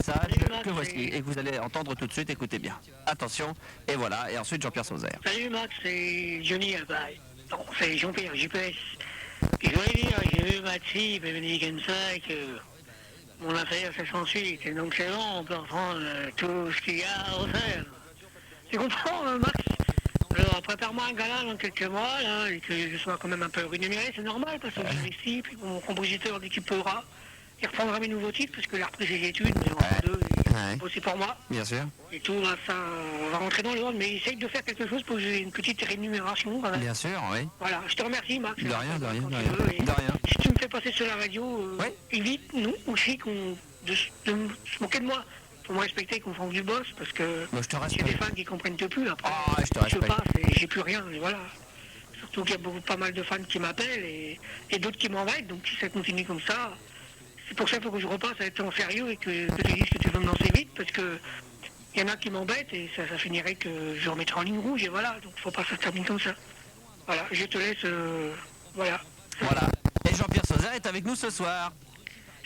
message Salut, Max, que voici et que vous allez entendre tout de suite. Écoutez bien. Attention, et voilà. Et ensuite Jean-Pierre Sauzère. Salut Max, c'est Johnny Albaï. Non, c'est Jean-Pierre JPS. Je voulais dire, j'ai vu Maxi, il m'avait dit comme ça que mon affaire c'est sans suite. Et donc c'est bon, on peut reprendre tout ce qu'il y a à refaire. Tu comprends, Max? Alors prépare-moi un gala dans quelques mois, là, et que je sois quand même un peu rémunéré, c'est normal, parce que je suis ici, puis mon compositeur d'équipera. Il reprendra mes nouveaux titres, parce qu'il a repris ses études, mais entre deux, il bossé pour moi. Bien sûr. Et tout, là, ça, on va rentrer dans l'ordre, mais essaye de faire quelque chose pour que j'ai une petite rémunération. Quand même. Bien sûr, oui. Voilà, je te remercie, Max. De rien, de rien, Quand de tu rien. veux, et De rien. Si tu me fais passer sur la radio, Oui. évite, nous aussi, de se moquer de moi. Faut me respecter qu'on fasse du boss, parce que Moi, je te il y a des respecte. fans qui comprennent plus après. Ah, je te respecte. passe et j'ai plus rien, et voilà. Surtout qu'il y a pas mal de fans qui m'appellent et d'autres qui m'embêtent, donc si ça continue comme ça, c'est pour ça qu'il faut que je repasse à être en sérieux et que tu dises que tu veux me lancer vite, parce que il y en a qui m'embêtent et ça finirait que je remettrai en ligne rouge, et voilà, donc faut pas que ça se termine comme ça. Voilà, je te laisse, voilà. Voilà. Et Jean-Pierre Sauzère est avec nous ce soir.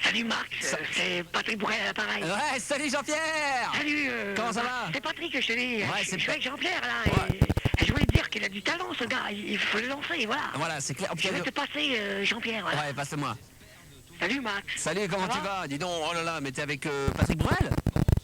Salut Marc, c'est Patrick Bourret à l'appareil. Ouais, salut Jean-Pierre. Salut, Comment ça va? C'est Patrick, je te dis. Ouais, je c'est suis avec Jean-Pierre là, Ouais. et je voulais te dire qu'il a du talent ce gars, il faut le lancer, voilà. Voilà, c'est clair. Je vais te passer Jean-Pierre, voilà. Ouais, passe-moi. Salut Max. Salut, comment Ça tu va vas? Dis donc, oh là là, mais t'es avec Patrick Bruel?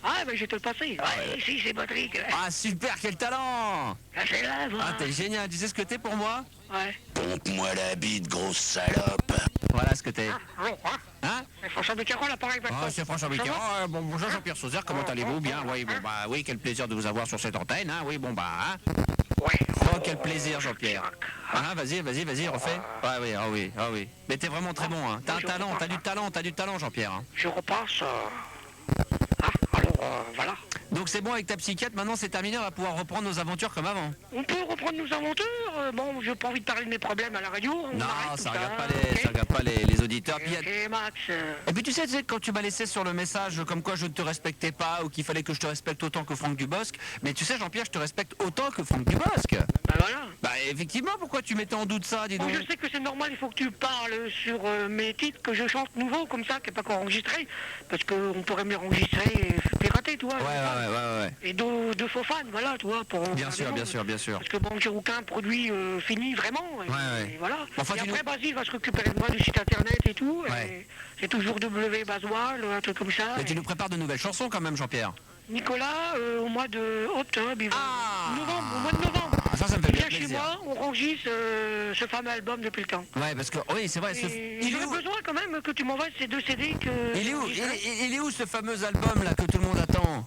Ah, ben je vais te le passer. Ouais, si, c'est Patrick. Ah, super, quel talent! Ah, c'est là, Ah, voilà. t'es génial. Tu sais ce que t'es pour moi? Ouais. Pompe-moi la bite, grosse salope. Voilà ce que t'es. Ah, bon, hein. Hein? C'est François Beccaron, l'appareil, Ah, c'est François Ça Mitterrand. va Bon, bonjour Jean-Pierre Sauzère, comment allez-vous? Bien, oui, bon, bah, oui, quel plaisir de vous avoir sur cette antenne, hein, oui, bon, bah, hein. Ouais. Oh, quel plaisir, Jean-Pierre. Ah, vas-y, refais. Ouais, oui, ah oui, ah oui. Mais t'es vraiment très bon, hein. T'as un talent, t'as du talent, Jean-Pierre. Hein. Je repasse. Ah, alors, voilà. Donc c'est bon avec ta psychiatre, maintenant c'est terminé, on va pouvoir reprendre nos aventures comme avant. On peut reprendre nos aventures. Bon, j'ai pas envie de parler de mes problèmes à la radio. On Non, arrête ça tout regarde pas ok les, ça regarde pas les auditeurs. Puis, Ok, Max. et puis tu sais, quand tu m'as laissé sur le message comme quoi je ne te respectais pas ou qu'il fallait que je te respecte autant que Franck Dubosc, mais tu sais Jean-Pierre, je te respecte autant que Franck Dubosc. Bah voilà. Bah effectivement, pourquoi tu mettais en doute ça, dis Bon, donc? je sais que c'est normal, il faut que tu parles sur mes titres que je chante nouveau, comme ça, qui n'est pas encore enregistré, parce qu'on pourrait me les enregistrer et pirater, tu vois. Ouais. Et deux faux fans, voilà, tu vois, pour... Bien sûr, bien sûr, bien sûr. Parce que bon, j'ai aucun produit fini, vraiment, et voilà. Enfin, et tu après, Basile va se récupérer de moi du site internet et tout, Ouais. et c'est toujours W Basoil, un truc comme ça. Mais tu et nous prépares de nouvelles chansons quand même, Jean-Pierre. Nicolas, au mois de octobre, il va... Novembre, au mois de novembre. Ah, ça me fait Il bien vient chez plaisir. moi, on enregistre ce fameux album depuis le temps. Ouais, parce que, oui, c'est vrai, Et il est j'aurais où? besoin quand même que tu m'envoies ces deux CD que... Il est où? Il est où ce fameux album là que tout le monde attend?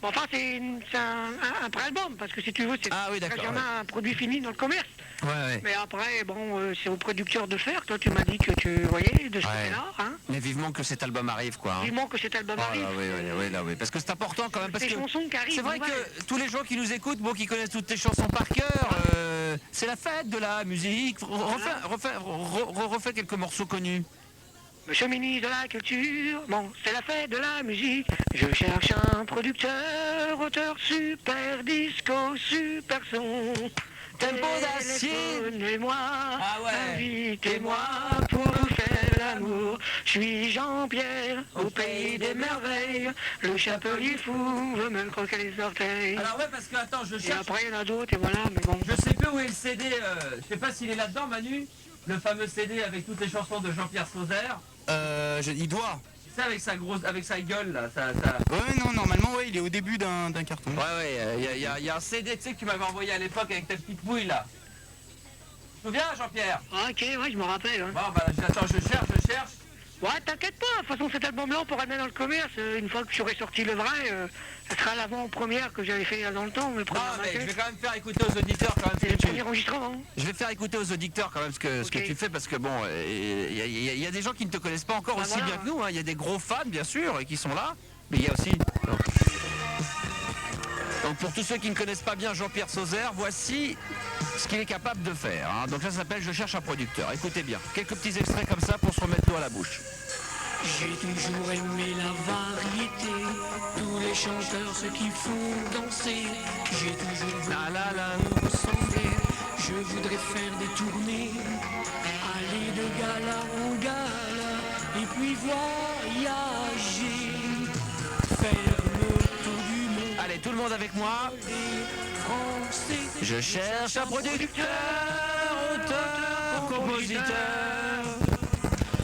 Bon, enfin, c'est un pré-album, parce que si tu veux, c'est Ah oui, d'accord, quasiment un produit fini dans le commerce. Ouais. Mais après, bon, c'est au producteur de faire. Toi, tu m'as dit que tu voyais de ce côté-là, hein. Mais vivement que cet album arrive, quoi. Hein. Vivement que cet album arrive. Là, oui. Parce que c'est important quand même. Parce Des que chansons qui arrivent, c'est vrai ouais. que tous les gens qui nous écoutent, bon, qui connaissent toutes tes chansons par cœur, c'est la fête de la musique. Refais quelques morceaux connus. Monsieur le ministre de la Culture, bon, c'est la fête de la musique. Je cherche un producteur, auteur, super disco, super son. Tempo d'acier. Téléphonez-moi, Ah ouais. invitez-moi pour vous faire l'amour. Je suis Jean-Pierre, au pays des merveilles. Le chapelier fou veut me croquer les orteils. Alors ouais, parce que attends, je Et cherche. après, il y en a d'autres, et voilà, mais bon. Je sais plus où est le CD. Je sais pas s'il est là-dedans, Manu. Le fameux CD avec toutes les chansons de Jean-Pierre Sauzère. Il doit. Tu sais, avec sa gueule là, Ouais, non, normalement, ouais, il est au début d'un carton. Ouais, il y a un CD, tu sais, que tu m'avais envoyé à l'époque avec ta petite bouille là. Tu te souviens, Jean-Pierre? Ah, ok, ouais, je me rappelle. Hein. Bon, bah, attends, je cherche. Ouais, t'inquiète pas, de toute façon cet album-là, on pourra le mettre dans le commerce. Une fois que j'aurai sorti le vrai, ça sera l'avant-première que j'avais fait dans le temps. Non, mais je vais quand même faire écouter aux auditeurs quand même C'est ce le que tu... premier enregistrement. Hein. Je vais faire écouter aux auditeurs quand même ce que Ok. tu fais parce que bon, il y a des gens qui ne te connaissent pas encore Bah aussi voilà. bien que nous. Il y a des gros fans bien sûr et qui sont là, mais il y a aussi. Donc pour tous ceux qui ne connaissent pas bien Jean-Pierre Sauzère, voici ce qu'il est capable de faire. Hein. Donc ça s'appelle Je cherche un producteur. Écoutez bien, quelques petits extraits comme ça pour se remettre l'eau à la bouche. J'ai toujours aimé la variété, tous les chanteurs, ceux qui font danser. J'ai toujours voulu me ressembler, je voudrais faire des tournées, aller de gala en gala, et puis voyager. faire le tour du monde. Allez, tout le monde avec moi. Français, Je cherche un producteur, auteur, compositeur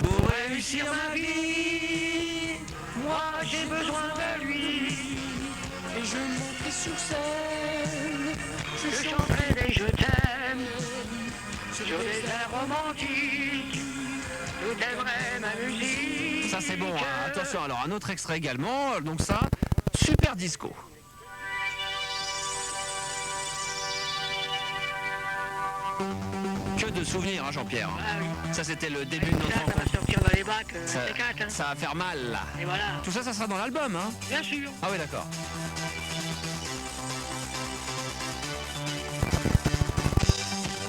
pour réussir ma vie. Moi j'ai besoin de lui. et je monterai sur scène. Je chanterai des je t'aime sur des airs romantiques. Tout aimerait ma musique. Ça c'est bon, hein. Attention, alors un autre extrait également, donc ça, Super Disco. Que de souvenirs, hein, Jean-Pierre. Ah oui. Ça c'était le début de notre Ça va rencontre. sortir dans les bacs, Ça, C4, hein. ça va faire mal là. Et voilà. Tout ça, ça sera dans l'album, hein. Bien sûr. Ah oui, d'accord.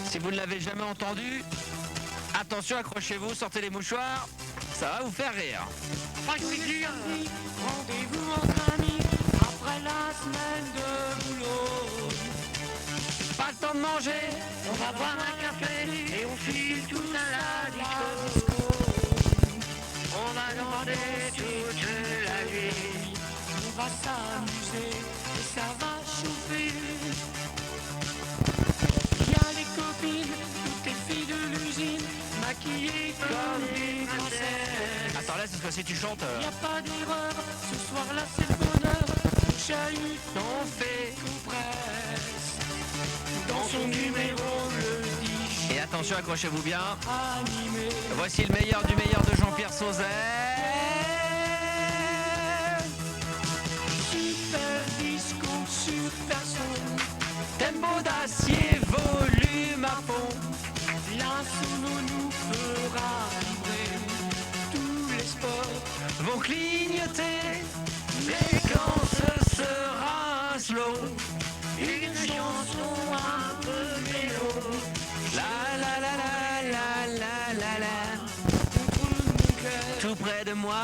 Si vous ne l'avez jamais entendu, attention, accrochez-vous, sortez les mouchoirs, ça va vous faire rire. Moi je peux dire, Rendez-vous entre amis après la semaine de boulot. Pas le temps de manger. on va boire un café et on file tout à la disco. On va demander toute la nuit. On va s'amuser et ça va chauffer. Il y a les copines, toutes les filles de l'usine, maquillées comme des princesses. Attends, là, c'est ce que si tu chantes. Y a pas d'erreur, ce soir-là c'est le bonheur. On chahute, On fait. on presse. Dans son numéro le 10, Et attention, accrochez-vous bien. animé. Voici le meilleur du meilleur de Jean-Pierre Sauzet. Super disco, super son. Tempo d'acier, volume à fond. La sono nous fera vibrer. Tous les sports Vont clignoter. Mais quand ce sera un slow, Une chanson un peu mélo. la la la la la la la la, contre mon cœur, tout près de moi.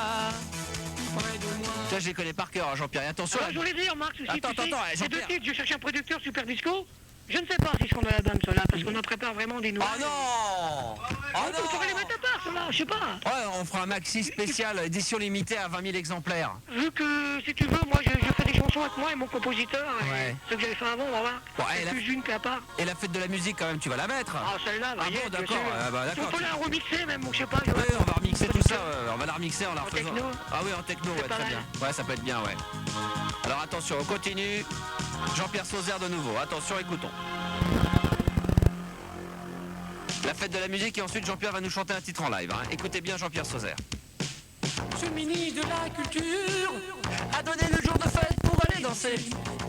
près de moi. Toi, je les connais par cœur, hein, Jean-Pierre. Et attention. Alors, je voulais dire, Marc, aussi, Attends, tu sais, attends, ces deux Jean-Pierre. titres, je cherche un producteur Super Disco. Je ne sais pas s'ils seront dans l'album, ceux-là, parce qu'on en prépare vraiment des Oh nouvelles. non. Oh On pourrait les non. mettre à part, ceux-là, je sais pas. Ouais, on fera un maxi spécial, édition limitée à 20 000 exemplaires. Vu que, si tu veux, moi, je fais des chansons avec moi et mon compositeur. Et Ouais. ce que j'avais fait avant, on va voir. Bon, C'est et la- plus une qu'à part. Et la fête de la musique, quand même, tu vas la mettre. Ah, celle-là, Ah va y bon, être, bien d'accord, sûr. ah bah, d'accord, On peut tu- la remixer même, ou je sais pas. Ouais, on va remixer tout ça, on va la remixer en la En refaisant. techno. Ah oui, en techno, C'est ouais, pas très mal. bien. Ouais, ça peut être bien, ouais. Alors attention, on continue. Jean-Pierre Sauzet de nouveau. Attention, écoutons. La fête de la musique et ensuite Jean-Pierre va nous chanter un titre en live, hein. Écoutez bien Jean-Pierre Sauzet. Ce ministre de la culture A donné le jour de fête pour aller danser.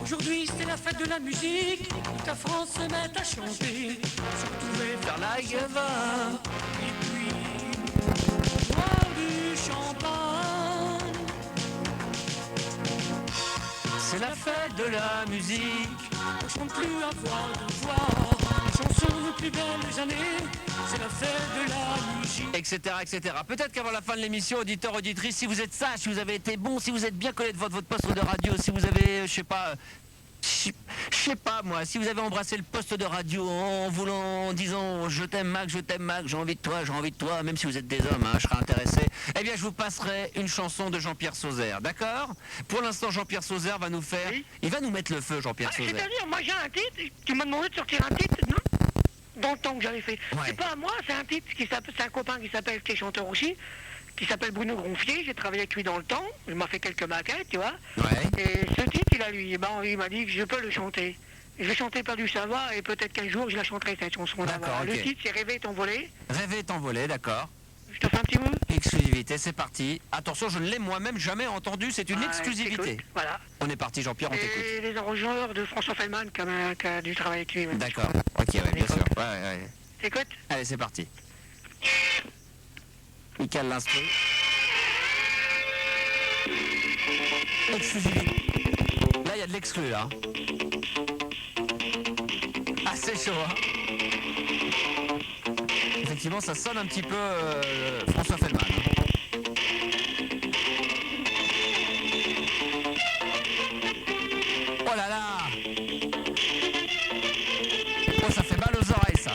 aujourd'hui c'est la fête de la musique. Toute la France se met à chanter. Se retrouver Faire la gueva. et puis boire du champagne. C'est la fête de la musique. On chante plus à voix de voix. Les chansons les plus belles des années. C'est la fête de la musique. Etc, etc. Peut-être qu'avant la fin de l'émission, auditeurs, auditrices, si vous êtes sage, si vous avez été bon, si vous êtes bien collé de votre poste de radio, si vous avez, je sais pas, moi, si vous avez embrassé le poste de radio en voulant, en disant je t'aime Mac, j'ai envie de toi, même si vous êtes des hommes, hein, je serai intéressé, eh bien je vous passerai une chanson de Jean-Pierre Sauzet, d'accord? Pour l'instant, Jean-Pierre Sauzet va nous faire, Oui. il va nous mettre le feu, Jean-Pierre Ah, Sauzet. c'est-à-dire, moi j'ai un titre, tu m'as demandé de sortir un titre, non? Dans le temps que j'avais fait. Ouais. C'est pas à moi, c'est un titre qui s'appelle, c'est un copain qui s'appelle, qui est chanteur aussi, qui s'appelle Bruno Gronfier, j'ai travaillé avec lui dans le temps, il m'a fait quelques maquettes, tu vois. Ouais. Et ce titre, il a lui, il m'a dit que je peux le chanter. Je vais chanter Perdu sa voix et peut-être qu'un jour je la chanterai cette chanson-là. D'accord, Voilà. ok. Le titre c'est Rêver est envolé. Rêver est envolé, d'accord. Je te fais un petit mot. Exclusivité, c'est parti. Attention, je ne l'ai moi-même jamais entendu, c'est une Ouais, exclusivité. t'écoutes, voilà. On est parti, Jean-Pierre, on t'écoute. Et les arrangeurs de François Feldman qui a dû travailler avec lui. même. D'accord, ok, ouais, bien sûr. Ouais, ouais. T'écoutes? Allez, c'est parti. Il cale l'instru. Exclusivité. Là, il y a de l'exclu, là. Ah, c'est chaud, hein. Effectivement, ça sonne un petit peu François Feldman. Oh là là. Oh, ça fait mal aux oreilles, ça.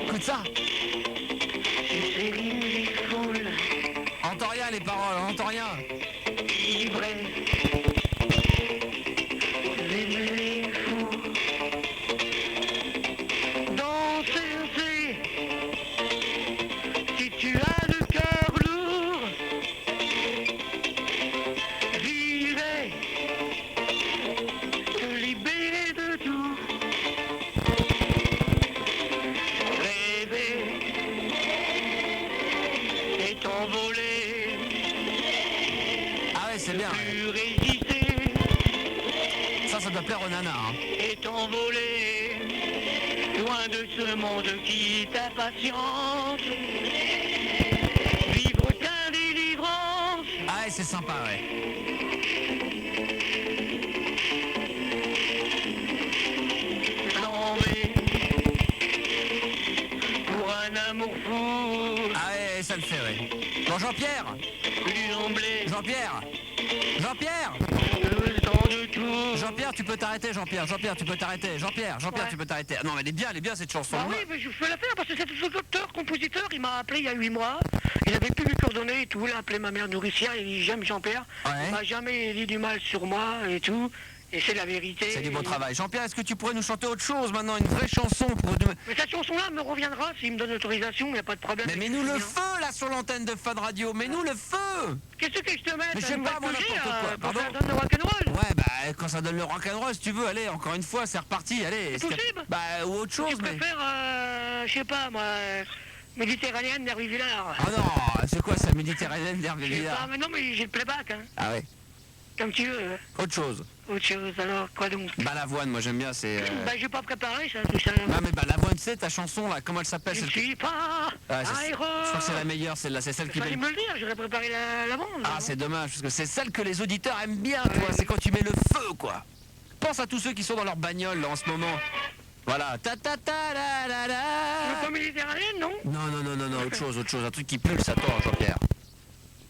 Écoute ça. C'est musique foule, On entend rien, les paroles, on entend rien. vibrer c'est bien. Plus résister Ça doit plaire aux nanas. Hein. et t'envoler loin de ce monde qui t'impatiente. Vivre ta délivrance. Ah ouais, c'est sympa, ouais. Tomber pour un amour fou. Ah ouais, ça le fait, ouais. Bon, Jean-Pierre Plus emblé Jean-Pierre Jean-Pierre le temps de tout. Jean-Pierre, tu peux t'arrêter, Jean-Pierre. Jean-Pierre, tu peux t'arrêter. Jean-Pierre, Ouais. tu peux t'arrêter. Ah non, mais elle est bien cette chanson. Bah oui, mais je peux la faire parce que c'est ce docteur, compositeur, il m'a appelé il y a 8 mois. Il avait plus mes coordonnées et tout. Il a appelé ma mère nourricière. Il dit j'aime Jean-Pierre. Ouais. Il m'a jamais dit du mal sur moi et tout. Et c'est la vérité. C'est du bon Et- travail. Jean-Pierre, est-ce que tu pourrais nous chanter autre chose maintenant, une vraie chanson pour... Mais cette chanson-là me reviendra s'il me donne l'autorisation, il n'y a pas de problème. Mais mets-nous le feu là sur l'antenne de Fun Radio, mets-nous le feu. Qu'est-ce que je te mets Mais je sais pas, moi, n'importe quoi. pour Pardon ça donne le rock'n'roll. Ouais, bah quand ça donne le rock'n'roll, si tu veux, allez, encore une fois, c'est reparti, allez. C'est possible. Bah, ou autre chose, Je mais... préfère, je sais pas moi, méditerranéenne d'Hervé Villard. Ah non, c'est quoi ça, méditerranéenne d'Hervé Je sais Villard? pas, mais non, mais j'ai le playback, hein. Ah ouais, Comme tu veux. autre chose. Autre chose, alors, quoi donc? Balavoine, moi j'aime bien, c'est... Bah, j'ai pas préparé ça, tout ça. Non mais Balavoine, tu sais, ta chanson là, comment elle s'appelle? Je ne celle- suis pas Ah, c'est- aéro. Je crois que c'est la meilleure, celle-là, c'est celle qui... Fallait me le dire, j'aurais préparé la bande. Ah, c'est dommage, parce que c'est celle que les auditeurs aiment bien, toi. C'est quand tu mets le feu, quoi. Pense à tous ceux qui sont dans leur bagnole, là, en ce moment. Voilà. Ta ta ta la la Le la. pas méditerranéenne, non? Non, autre chose, un truc qui pulse à toi, Jean-Pierre.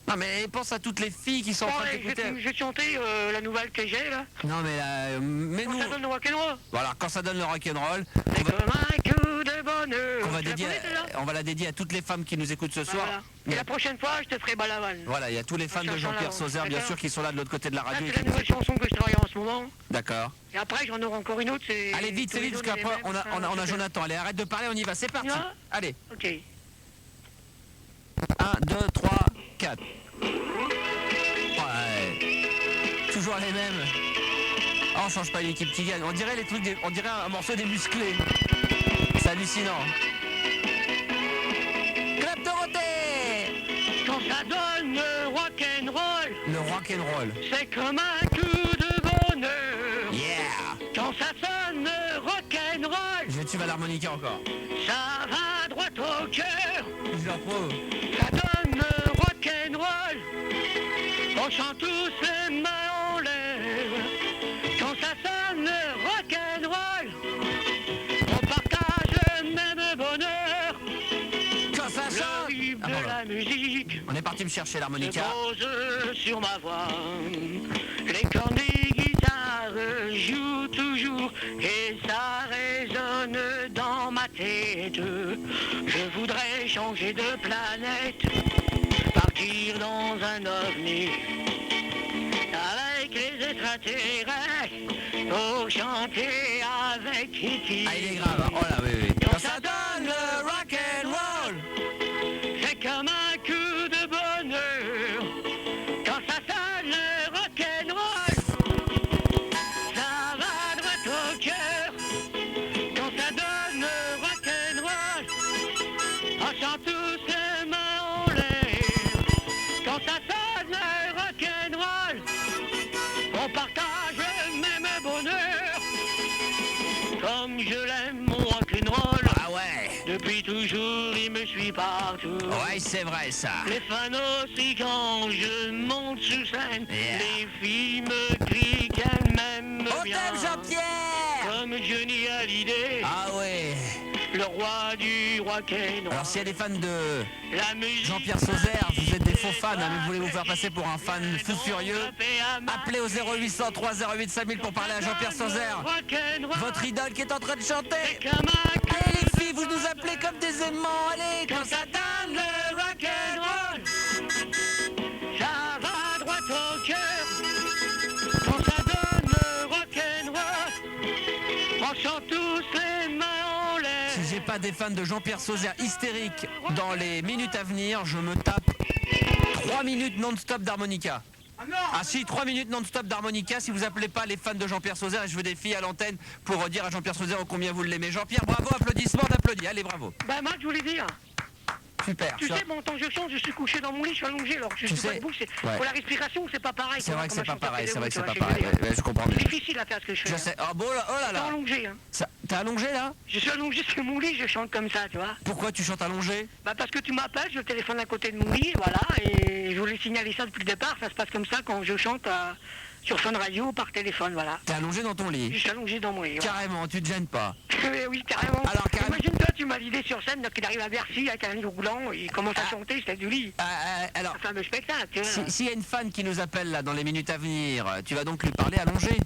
Non, mais pense à toutes les filles qui sont en Bon, train allez, d'écouter. je vais te chanter la nouvelle que j'ai, là. Non, mais Quand mets-nous. ça donne le rock'n'roll. Voilà, quand ça donne le rock'n'roll, C'est comme un coup de bonheur. on va Tu la dédier, connais, celle-là? on va la dédier à toutes les femmes qui nous écoutent ce soir. Voilà. Il y Et a- la prochaine fois, je te ferai Balavoine. Voilà, il y a tous les fans de cherchant Jean-Pierre la- Sauzère, bien d'accord. sûr, qui sont là de l'autre côté de la Ça, radio. et c'est qui la nous nouvelle écoutent. chanson que je travaille en ce moment. D'accord. Et après, j'en aurai encore une autre. C'est Allez, vite, tous c'est les vite, parce autres, qu'après, les mêmes, on a ça, Jonathan. Allez, arrête de parler, on y va, c'est parti. On y va Allez, Ok. 1, 2, 3, 4. Ouais. Toujours les mêmes. Oh, on change pas l'équipe qui gagne. On dirait les trucs, on dirait un morceau des musclés. C'est hallucinant. Clap Dorothée. Quand ça donne le rock'n'roll, Le rock'n'roll. c'est comme un coup de bonheur. Yeah. Quand ça sonne le rock'n'roll, Je vais tuer à l'harmonica encore. ça va droit au cœur. Je leur prouve. Ça donne le rock'n'roll. On chante tous les mains en l'air. Quand ça sonne le rock'n'roll, on partage le même bonheur. Quand ça Le chante. rythme Ah, de pardon. la musique On est parti me chercher se l'harmonica. pose sur ma voix. Les cordes des guitares jouent toujours et ça résonne dans ma tête. Je voudrais changer de planète, partir dans un ovni avec les extraterrestres pour chanter avec Kitty. Ah, il est grave. Oh là, oui, oui. Quand ça donne le rock'n'roll. C'est comme un coup de bonheur. Quand ça sonne le rock'n'roll, ça va droit au cœur. Quand ça donne le rock'n'roll, on chante tous les mains en l'air. Quand ça sonne le rock'n'roll, on partage le même bonheur. Comme je l'aime mon rock'n'roll, Ah ouais. depuis toujours il me suit partout. Ouais, c'est vrai ça. Les fans aussi quand je monte sur scène, Yeah. les filles me crient qu'elles m'aiment On bien. t'aime, Jean-Pierre. Comme Johnny Hallyday, Ah ouais. le roi du rock'n'roll. Alors s'il y a des fans de La musique Jean-Pierre Sauzère, vous êtes des faux fans, hein, mais vous voulez vous faire passer pour un fan fou furieux, appelez au 0803 08 5000 pour parler à Jean-Pierre Sauzère, votre idole qui est en train de chanter. Allez les filles, vous nous appelez comme des aimants, allez, quand ça donne le rock'n'roll. Ça va droit au cœur. Quand ça donne le rock'n'roll, on chante tous les mains en l'air. Si j'ai pas des fans de Jean-Pierre Sauzère hystériques dans les minutes à venir, je me tape 3 minutes non-stop d'harmonica. Ah si, 3 minutes non-stop d'harmonica si vous appelez pas les fans de Jean-Pierre Sauzère, et je veux des filles à l'antenne pour dire à Jean-Pierre Sauzère combien vous l'aimez. Jean-Pierre, bravo, applaudissements, d'applaudis, allez, bravo. Bah Marc, je voulais dire, Super. Tu sais, bon, quand je chante, je suis couché dans mon lit, je suis allongé, alors je suis pas debout. Ouais. Pour la respiration, c'est pas pareil. C'est vrai que c'est pas pareil, c'est vrai que c'est pas Je pareil. Ouais, je comprends bien. C'est difficile à faire ce que je fais. Je sais. Oh, bon, oh là Je suis là. allongé, hein. T'es allongé là? Je suis allongé sur mon lit, je chante comme ça, tu vois. Pourquoi tu chantes allongé? Bah parce que tu m'appelles, je téléphone à côté de mon lit, voilà, et je voulais signaler ça depuis le départ, ça se passe comme ça quand je chante sur Fun Radio par téléphone, voilà. T'es allongé dans ton Je lit? suis allongé dans mon lit. Voilà. Carrément, tu te gênes pas. Oui, carrément. Alors, carrément. Imagine-toi, tu m'as l'idée sur scène, donc il arrive à Bercy avec un lit roulant, il commence à chanter, c'est du lit. Alors, Un fameux spectacle, tu vois. s'il y a une fan qui nous appelle là dans les minutes à venir, tu vas donc lui parler allongé?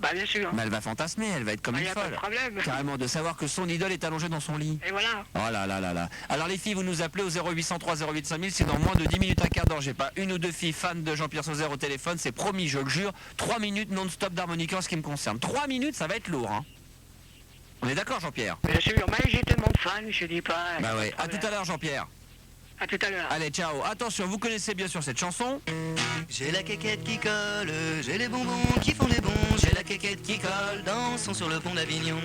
Bah bien sûr. Mais elle va fantasmer, elle va être comme Il une n'y a pas de folle. problème. Carrément, de savoir que son idole est allongée dans son lit. Et voilà. Oh là là là là. Alors les filles, vous nous appelez au 0803 08 5000, c'est dans moins de 10 minutes, un quart d'heure. J'ai pas une ou deux filles fans de Jean-Pierre Sauzère au téléphone, c'est promis, je le jure. 3 minutes non-stop d'harmonica en ce qui me concerne. 3 minutes, ça va être lourd, hein. On est d'accord, Jean-Pierre? Bien sûr, mais j'ai tellement de fans, je dis pas. Bah ouais, à tout à l'heure, Jean-Pierre. À tout à l'heure. Allez, ciao. Attention, vous connaissez bien sûr cette chanson. J'ai la quéquette qui colle, j'ai les bonbons qui font des bons, j'ai la quéquette qui colle, dansons sur le pont d'Avignon.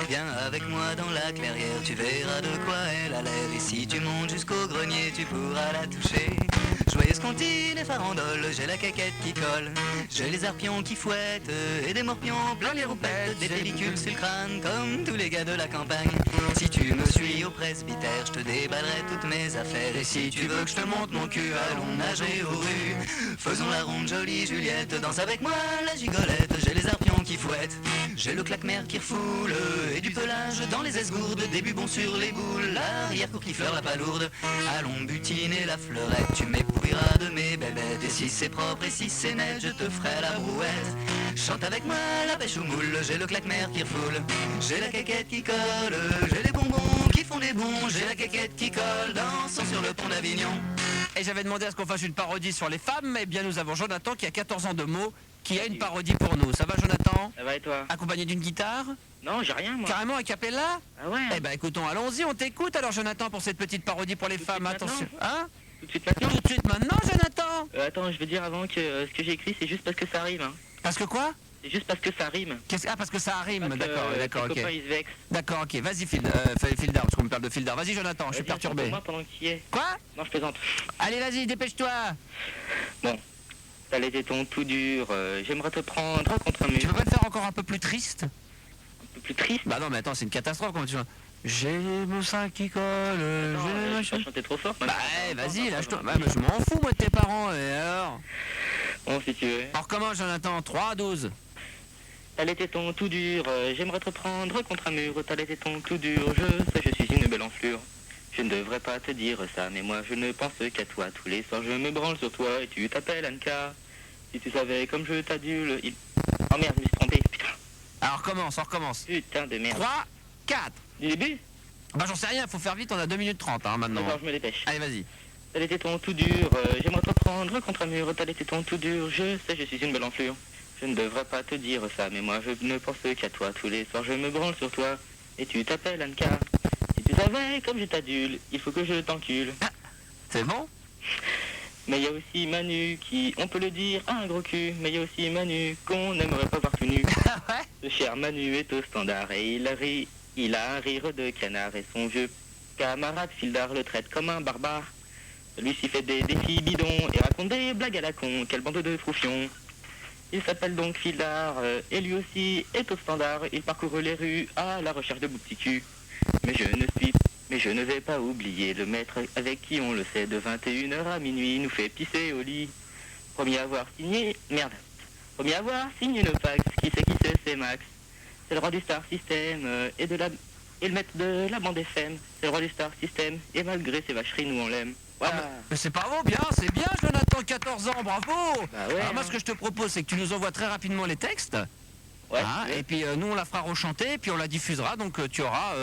Viens avec moi dans la clairière, tu verras de quoi elle a l'air, et si tu montes jusqu'au grenier, tu pourras la toucher. Joyeuse comptine et farandole, j'ai la quéquette qui colle, j'ai les arpions qui fouettent, et des morpions plein les roupettes, des pellicules sur le crâne, comme tous les gars de la campagne. Si tu me suis au presbytère, je te déballerai toutes mes affaires, et si tu veux que je te monte mon cul, allons nager aux rues. Faisons la ronde, jolie Juliette, danse avec moi la gigolette. J'ai les arpions qui fouettent, j'ai le claque-mer qui refoule, et du pelage dans les esgourdes, des bubons sur les boules, l'arrière-cour qui fleure la palourde. Allons butiner la fleurette, tu m'épouilleras de mes bébêtes, et si c'est propre et si c'est net, je te ferai la brouette. Chante avec moi la pêche aux moules, j'ai le claque-mer qui refoule, j'ai la quéquette qui colle, j'ai les bonbons qui font des bons, j'ai la quéquette qui colle, dansons sur le pont d'Avignon. Et j'avais demandé à ce qu'on fasse une parodie sur les femmes, eh bien nous avons Jonathan qui a 14 ans de mots, qui a une parodie pour nous. Ça va, Jonathan? Ça va et toi? Accompagné d'une guitare? Non, j'ai rien moi. Carrément a cappella? Ah ouais? Eh ben écoutons, allons-y, on t'écoute alors Jonathan pour cette petite parodie pour les Tout de femmes, suite attention. Hein? Tout de suite maintenant? Tout de suite maintenant, Jonathan? Attends, je veux dire avant que ce que j'ai écrit, c'est juste parce que ça rime. Hein. Parce que quoi? C'est juste parce que ça rime. Ah, parce que ça rime, Parce que, d'accord, tes ok. copains, ils se vexent. D'accord, ok, vas-y Fildar, parce qu'on me parle de Fildar. Vas-y Jonathan, je suis Vas-y, perturbé. moi pendant qu'il y est. Quoi? Non, je plaisante. Allez, vas-y, dépêche-toi. Bon. T'as les tétons tout durs, j'aimerais te prendre contre un mur. Tu peux pas le faire encore un peu plus triste? Un peu plus triste. Bah non, mais attends, c'est une catastrophe, comment tu chantes? J'ai mon sein qui colle, Non, j'ai je machin. vais chanter trop fort. Bah maintenant. vas-y, lâche-toi. Bah, mais je m'en fous moi de tes parents, et alors? Bon, si tu veux. Alors comment Jonathan? 3 à 12. T'as les tétons tout durs, j'aimerais te prendre contre un mur. T'as les tétons tout durs, je sais, je suis une belle enflure. Je ne devrais pas te dire ça, mais moi je ne pense qu'à toi. Tous les soirs je me branle sur toi et tu t'appelles Anka. Si tu savais comme je t'adule, Oh merde, je me suis trompé, putain. Alors recommence, on recommence. Putain de merde. 3, 4. Du début? Bah j'en sais rien, faut faire vite, on a 2 minutes 30 hein, maintenant. D'accord, je me dépêche. Allez, vas-y. T'as les tétons tout durs, j'aimerais te prendre contre un mur. T'as les tétons tout durs, je sais, je suis une belle enflure. Je ne devrais pas te dire ça, mais moi je ne pense qu'à toi. Tous les soirs je me branle sur toi et tu t'appelles Anka. Si tu savais comme je t'adule, il faut que je t'encule. C'est bon? Mais il y a aussi Manu qui, on peut le dire, a un gros cul. Mais il y a aussi Manu qu'on n'aimerait pas voir tout nu. Ouais. Ce cher Manu est au standard et il a un rire de canard. Et son vieux camarade Fildar le traite comme un barbare. Celui-ci fait des défis bidons et raconte des blagues à la con. Quelle bande de froufions. Il s'appelle donc Fildar et lui aussi est au standard. Il parcourt les rues à la recherche de bouts de petits culs. Mais je ne vais pas oublier le maître avec qui on le sait de 21h à minuit nous fait pisser au lit. Premier à avoir signé nos packs. Qui c'est Max. C'est le roi du Star System et le maître de la bande FM. C'est le roi du Star System et malgré ses vacheries nous on l'aime. Voilà. Mais c'est pas bon, bien, c'est bien Jonathan, 14 ans, bravo. Bah ouais, Alors moi hein. ce que je te propose c'est que tu nous envoies très rapidement les textes. Ouais, Hein, ouais. et puis nous on la fera rechanter, puis on la diffusera, donc tu auras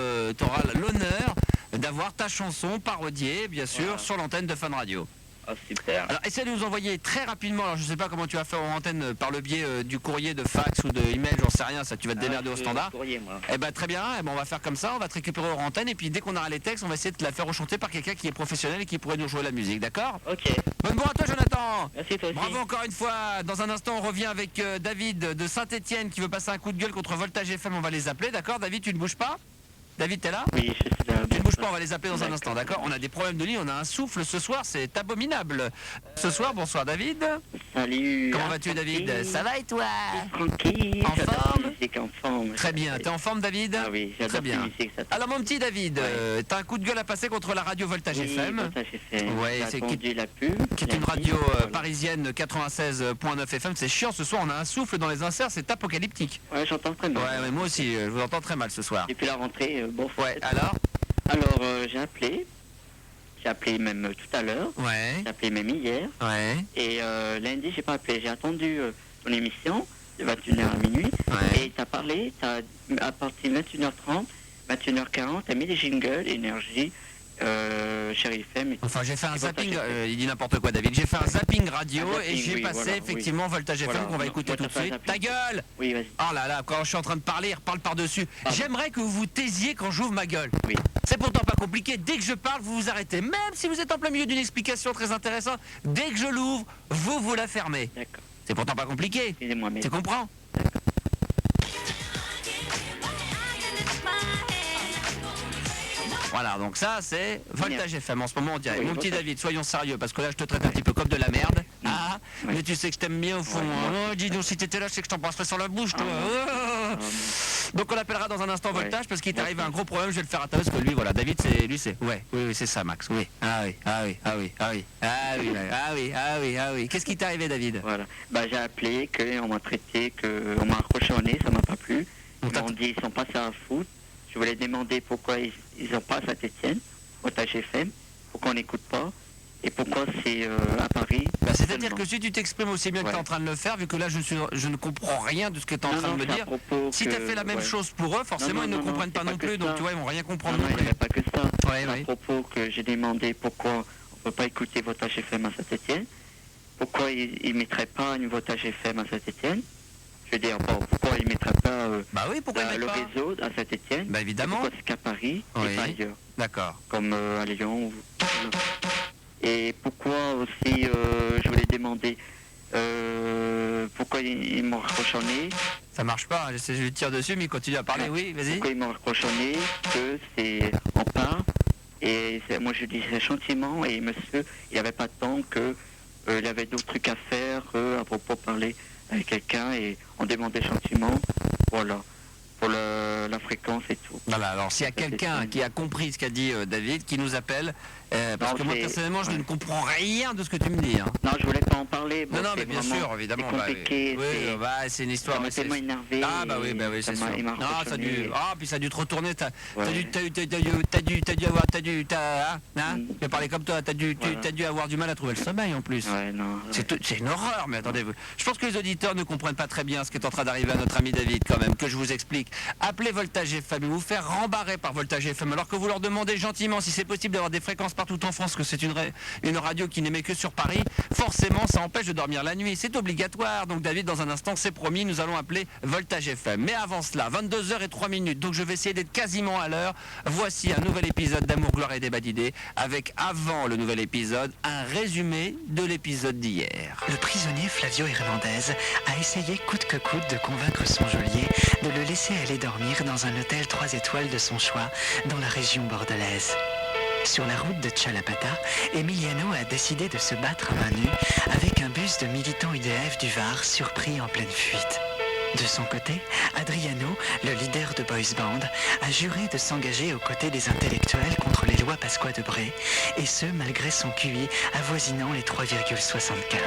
l'honneur d'avoir ta chanson parodiée, bien sûr, Voilà. sur l'antenne de Fun Radio. Oh super. Alors essaie de nous envoyer très rapidement, alors je sais pas comment tu vas faire en antenne par le biais du courrier, de fax ou de email, j'en sais rien, ça tu vas te démerder au standard. Courrier, moi. Eh ben très bien, eh ben, on va faire comme ça, on va te récupérer en antenne, et puis dès qu'on aura les textes, on va essayer de te la faire rechanter par quelqu'un qui est professionnel et qui pourrait nous jouer la musique, d'accord? Ok. Bonne bourre à toi Jonathan. Merci toi aussi. Bravo encore une fois. Dans un instant, on revient avec David de Saint-Etienne qui veut passer un coup de gueule contre Voltage FM. On va les appeler, d'accord? David, tu ne bouges pas? David, t'es là? Oui, je suis là. Tu ne bouges pas, on va les appeler dans un D'accord. instant, d'accord? On a des problèmes de lit, on a un souffle ce soir, c'est abominable. Ce soir, bonsoir David. Salut. Comment vas-tu David? Ça va et toi? Tranquille. En j'adore forme la musique en forme. Très bien, t'es en forme David? Ah oui, j'adore Très bien. la musique. Ça Alors mon petit David, Ouais. t'as un coup de gueule à passer contre la radio Voltage FM, Ça, j'ai fait. Ouais, J'ai c'est attendu la pub. qui est une Merci. radio Voilà. parisienne 96.9 FM. C'est chiant ce soir, on a un souffle dans les inserts, c'est apocalyptique. Ouais, j'entends très mal. Ouais, mais moi aussi, je vous entends très mal ce soir. Depuis la rentrée, bon. Ouais, alors? Alors, j'ai appelé. J'ai appelé même tout à l'heure. Ouais, J'ai appelé même hier. ouais, Et lundi, j'ai pas appelé. J'ai attendu ton émission de 21h à minuit. ouais. Et t'as parlé, à partir de 21h30, 21h40, t'as mis des jingles, énergie, Chérie FM. Enfin, j'ai fait un C'est zapping, Voltage FM. il dit n'importe quoi David, j'ai fait un zapping radio Un zapping, et j'ai oui, passé voilà, effectivement Voltage FM Voilà, qu'on va non, écouter moi, tout t'as de fait un suite. Ta zapping. gueule! Oui, vas-y. Oh là là, quand je suis en train de parler, il reparle par-dessus. Pardon. J'aimerais que vous vous taisiez quand j'ouvre ma gueule. Oui. C'est pourtant pas compliqué, dès que je parle, vous vous arrêtez. Même si vous êtes en plein milieu d'une explication très intéressante, dès que je l'ouvre, vous la fermez. D'accord. C'est pourtant pas compliqué. Excusez-moi, mais. Tu comprends? Voilà, donc ça c'est Voltage FM en ce moment on dirait. Oui, Mon petit Voltage. David, soyons sérieux, parce que là je te traite un petit peu comme de la merde. Ah, Oui. mais tu sais que je t'aime bien au fond. Ouais, Oh, dis donc, si t'étais là, je sais que je t'embrasserais sur la bouche, toi. Oh. Donc on appellera dans un instant Ouais. Voltage parce qu'il Merci. t'arrive un gros problème, je vais le faire à ta parce que lui, voilà, David, c'est lui, c'est. Ouais, oui, c'est ça, Max. Oui. Ah oui, ah oui, ah oui, ah oui, ah oui, ah oui, ah oui, ah oui. Qu'est-ce qui t'est arrivé, David? Voilà. Bah, j'ai appelé, qu'on m'a traité, qu'on m'a accroché au nez, ça m'a pas plu. On Ils t'a- m'ont dit ils sont passés à foot. Je voulais demander pourquoi ils ont pas à Saint-Etienne, Voltage FM, pourquoi on n'écoute pas, et pourquoi c'est à Paris. Bah, c'est-à-dire seulement. que si tu t'exprimes aussi bien que tu es Ouais. en train de le faire, vu que là je ne comprends rien de ce que tu es en Non, train de non, me c'est à dire. propos Si que- tu as fait la même ouais. chose pour eux, forcément Non, ils ne non, non, comprennent c'est pas pas non que plus, donc ça. tu vois, ils vont rien Non, comprendre non, non il plus. n'y avait pas que ça. Ouais, C'est à ouais. propos que j'ai demandé pourquoi on ne peut pas écouter Voltage FM à Saint-Etienne, pourquoi ils ne mettraient pas une Voltage FM à Saint-Etienne. Je veux dire, bon, pourquoi ils ne mettraient pas Bah oui, pourquoi ils le mettent pas? réseau à Saint-Etienne. Bah évidemment. Pourquoi c'est qu'à Paris Oui. et pas ailleurs, D'accord. comme à Lyon. Et pourquoi aussi, je voulais demander pourquoi ils m'ont raccrochonné, Ça marche pas, je lui tire dessus, mais il continue à parler, oui, vas-y. pourquoi ils m'ont raccrochonné, que c'est en part. Et moi je disais gentiment, et monsieur, il n'avait pas de temps, que il avait d'autres trucs à faire, à propos de parler avec quelqu'un, et on demandait gentiment, voilà, pour la fréquence et tout. Voilà, alors s'il y a quelqu'un qui a compris ce qu'a dit David, qui nous appelle, parce Non, que moi c'est- personnellement je ouais. ne comprends rien de ce que tu me dis. Hein. Non, je voulais pas en parler. Bon, Non, non, c'est mais bien vraiment- sûr, évidemment. C'est bah, compliqué. oui, c'est- bah, c'est une histoire. ça m'a mais c'est- tellement énervé. Ah bah oui, ça c'est m'a- sûr. il m'a Non, ça a raccrochonné. dû. Ah, puis ça a dû te retourner. T'as Ouais. dû avoir, hein, Mm. je vais parler comme toi. T'as dû avoir du mal à trouver le sommeil en plus. Ouais, non. C'est une horreur, mais attendez, je pense que les auditeurs ne comprennent pas très bien ce qui est en train d'arriver à notre ami David quand même, que je vous explique. Appelez Voltage FM et vous faire rembarrer par Voltage FM alors que vous leur demandez gentiment si c'est possible d'avoir des fréquences partout en France, que c'est une radio qui n'émet que sur Paris, forcément ça empêche de dormir la nuit, c'est obligatoire. Donc David, dans un instant, c'est promis, nous allons appeler Voltage FM. Mais avant cela, 22h03, donc je vais essayer d'être quasiment à l'heure. Voici un nouvel épisode d'Amour, Gloire et Débat d'idées, avec avant le nouvel épisode, un résumé de l'épisode d'hier. Le prisonnier Flavio Hernandez a essayé coûte que coûte de convaincre son geôlier de le laisser aller dormir dans un hôtel 3 étoiles de son choix dans la région bordelaise. Sur la route de Chalapatta, Emiliano a décidé de se battre à main nue avec un bus de militants UDF du Var surpris en pleine fuite. De son côté, Adriano, le leader de Boys Band, a juré de s'engager aux côtés des intellectuels contre les lois Pasqua de Bré, et ce malgré son QI avoisinant les 3,75.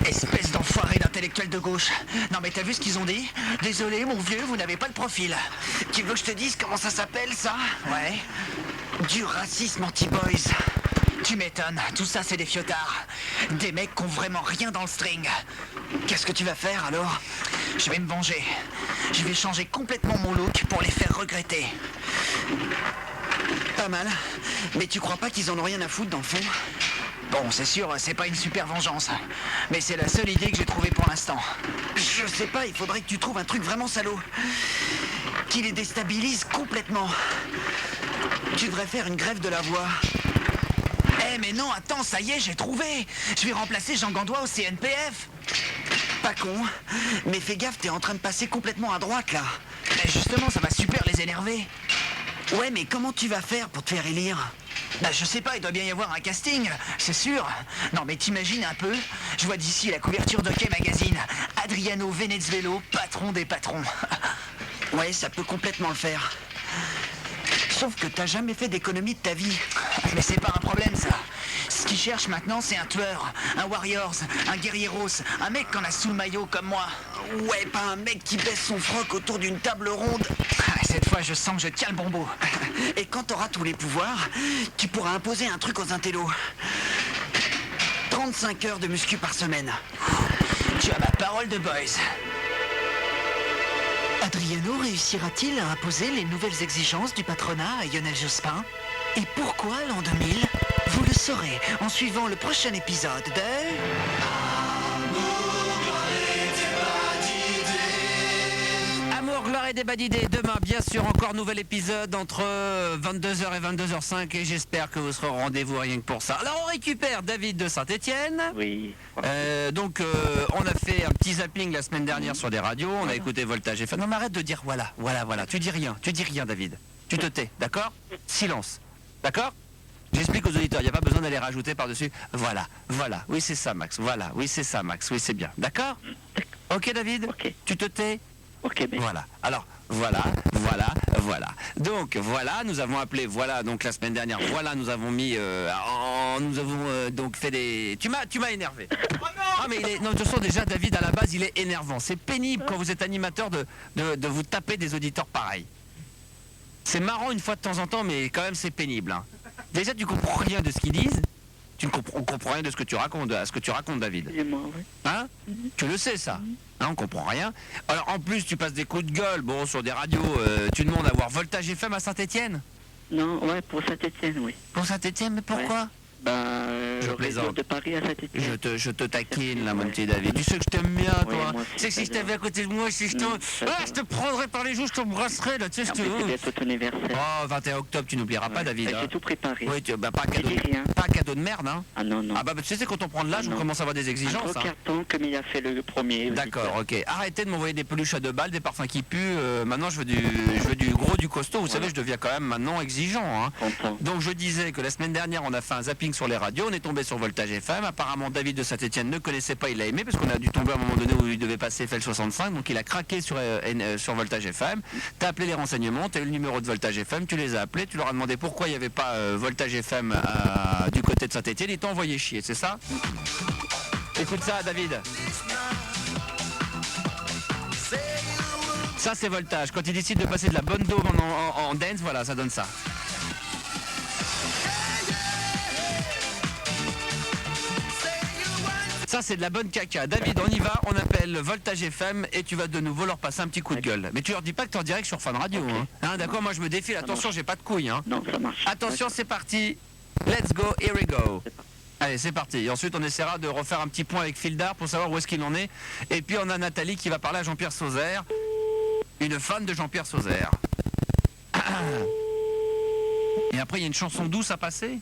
Espèce d'enfoiré d'intellectuel de gauche. Non mais t'as vu ce qu'ils ont dit? Désolé mon vieux, vous n'avez pas le profil. Tu veux que je te dise comment ça s'appelle ça? Ouais. Du racisme anti-boys. Tu m'étonnes, tout ça c'est des fiotards. Des mecs qui ont vraiment rien dans le string. Qu'est-ce que tu vas faire alors? Je vais me venger. Je vais changer complètement mon look pour les faire regretter. Pas mal. Mais tu crois pas qu'ils en ont rien à foutre dans le fond? Bon, c'est sûr, c'est pas une super vengeance. Mais c'est la seule idée que j'ai trouvée pour l'instant. Je sais pas, il faudrait que tu trouves un truc vraiment salaud. Qui les déstabilise complètement. Tu devrais faire une grève de la voix. Eh mais non, attends, ça y est, j'ai trouvé. Je vais remplacer Jean Gandois au CNPF. Pas con, mais fais gaffe, t'es en train de passer complètement à droite là. Mais justement, ça va super les énerver. Ouais, mais comment tu vas faire pour te faire élire? Bah je sais pas, il doit bien y avoir un casting, c'est sûr. Non mais t'imagines un peu? Je vois d'ici la couverture d'Hockey Magazine. Adriano Venezuelo, patron des patrons. Ouais, ça peut complètement le faire. Sauf que t'as jamais fait d'économie de ta vie. Mais c'est pas un problème ça. Ce qu'ils cherchent maintenant, c'est un tueur, un warriors, un guerrieros, un mec qu'on a sous le maillot comme moi. Ouais, pas un mec qui baisse son froc autour d'une table ronde. Cette fois, je sens que je tiens le bombeau. Et quand t'auras tous les pouvoirs, tu pourras imposer un truc aux intellos. 35 heures de muscu par semaine. Tu as ma parole de boys. Adriano réussira-t-il à imposer les nouvelles exigences du patronat à Lionel Jospin? Et pourquoi l'an 2000? Vous le saurez en suivant le prochain épisode de... Amour, gloire et débat d'idées. Demain, bien sûr, encore nouvel épisode entre 22h et 22h05 et j'espère que vous serez au rendez-vous rien que pour ça. Alors, on récupère David de Saint-Étienne. Oui. Donc, on a fait un petit zapping la semaine dernière sur des radios. On a écouté Voltage FM. Non, mais arrête de dire voilà. Tu dis rien, David. Tu te tais, d'accord? Silence. D'accord? J'explique aux auditeurs, il n'y a pas besoin d'aller rajouter par-dessus. Voilà. Oui, c'est ça, Max. Oui, c'est bien. D'accord? Ok, David? Ok. Tu te tais? Ok, mais... Voilà. Alors, voilà. Donc, voilà, nous avons appelé, voilà, donc la semaine dernière, voilà, nous avons mis, nous avons donc fait des... Tu m'as énervé. Ah, mais non, de toute façon, déjà, David, à la base, il est énervant. C'est pénible quand vous êtes animateur de vous taper des auditeurs pareils. C'est marrant une fois de temps en temps, mais quand même, c'est pénible. Hein. Déjà, tu comprends rien de ce qu'ils disent. On comprend rien de ce que tu racontes, David. Excusez-moi, oui. Hein? Tu le sais, ça. Hein, on comprend rien. Alors, en plus, tu passes des coups de gueule, bon, sur des radios. Tu demandes à voir Voltage FM à Saint-Étienne? Non, ouais, pour Saint-Étienne, oui. Pour Saint-Étienne, mais pourquoi? Je plaisante. de Paris à Saint-Étienne. Je te taquine, là, mon petit David. Tu sais que je t'aime bien, Oui, toi. moi aussi, C'est que si je j'adore. t'avais à côté de moi, si je te... je te prendrais par les joues, je t'embrasserais, là, tu sais, je En plus, c'est te... bientôt ton anniversaire. Oh, 21 octobre, tu n'oublieras pas, David. J'ai Hein. tout préparé. Oui, pas un Je cadeau, dis rien. pas un cadeau de merde, hein. Ah non, non. Ah bah, tu sais, quand on prend de l'âge, on Non. commence à avoir des Un exigences. gros Hein. carton comme il a fait le premier. D'accord, ok. Arrêtez de m'envoyer des peluches à 2 balles, des parfums qui puent. Maintenant, je veux du gros, du costaud. Vous savez, je deviens quand même maintenant exigeant. Hein. Content. Donc, je disais que la semaine dernière, on a fait un zapping sur les radios. On est tombé sur Voltage FM. Apparemment, David de Saint-Étienne ne connaissait pas. Il l'a aimé parce qu'on a dû tomber à un moment donné où il devait passer FL65. Donc, il a craqué sur Voltage FM. T'as appelé les renseignements. T'as eu le numéro de Voltage FM. Tu les as appelés. Tu leur as demandé pourquoi il n'y avait pas Voltage FM du côté de Saint-Étienne. Ils t'ont envoyé chier, c'est ça? Écoute ça, David. Ça, c'est Voltage. Quand ils décident de passer de la bonne daube en dance, voilà, ça donne ça. Ça, c'est de la bonne caca. David, on y va, on appelle Voltage FM et tu vas de nouveau leur passer un petit coup de gueule. Mais tu leur dis pas que t'es en direct sur Fun Radio. Ok. Hein, d'accord, moi je me défile. Attention, j'ai pas de couilles. Hein. Non, ça marche. Attention, c'est parti. Let's go, here we go. C'est parti. Allez, c'est parti. Et ensuite, on essaiera de refaire un petit point avec Fildar pour savoir où est-ce qu'il en est. Et puis, on a Nathalie qui va parler à Jean-Pierre Sauzère, une fan de Jean-Pierre Sauzère. Et après, il y a une chanson douce à passer.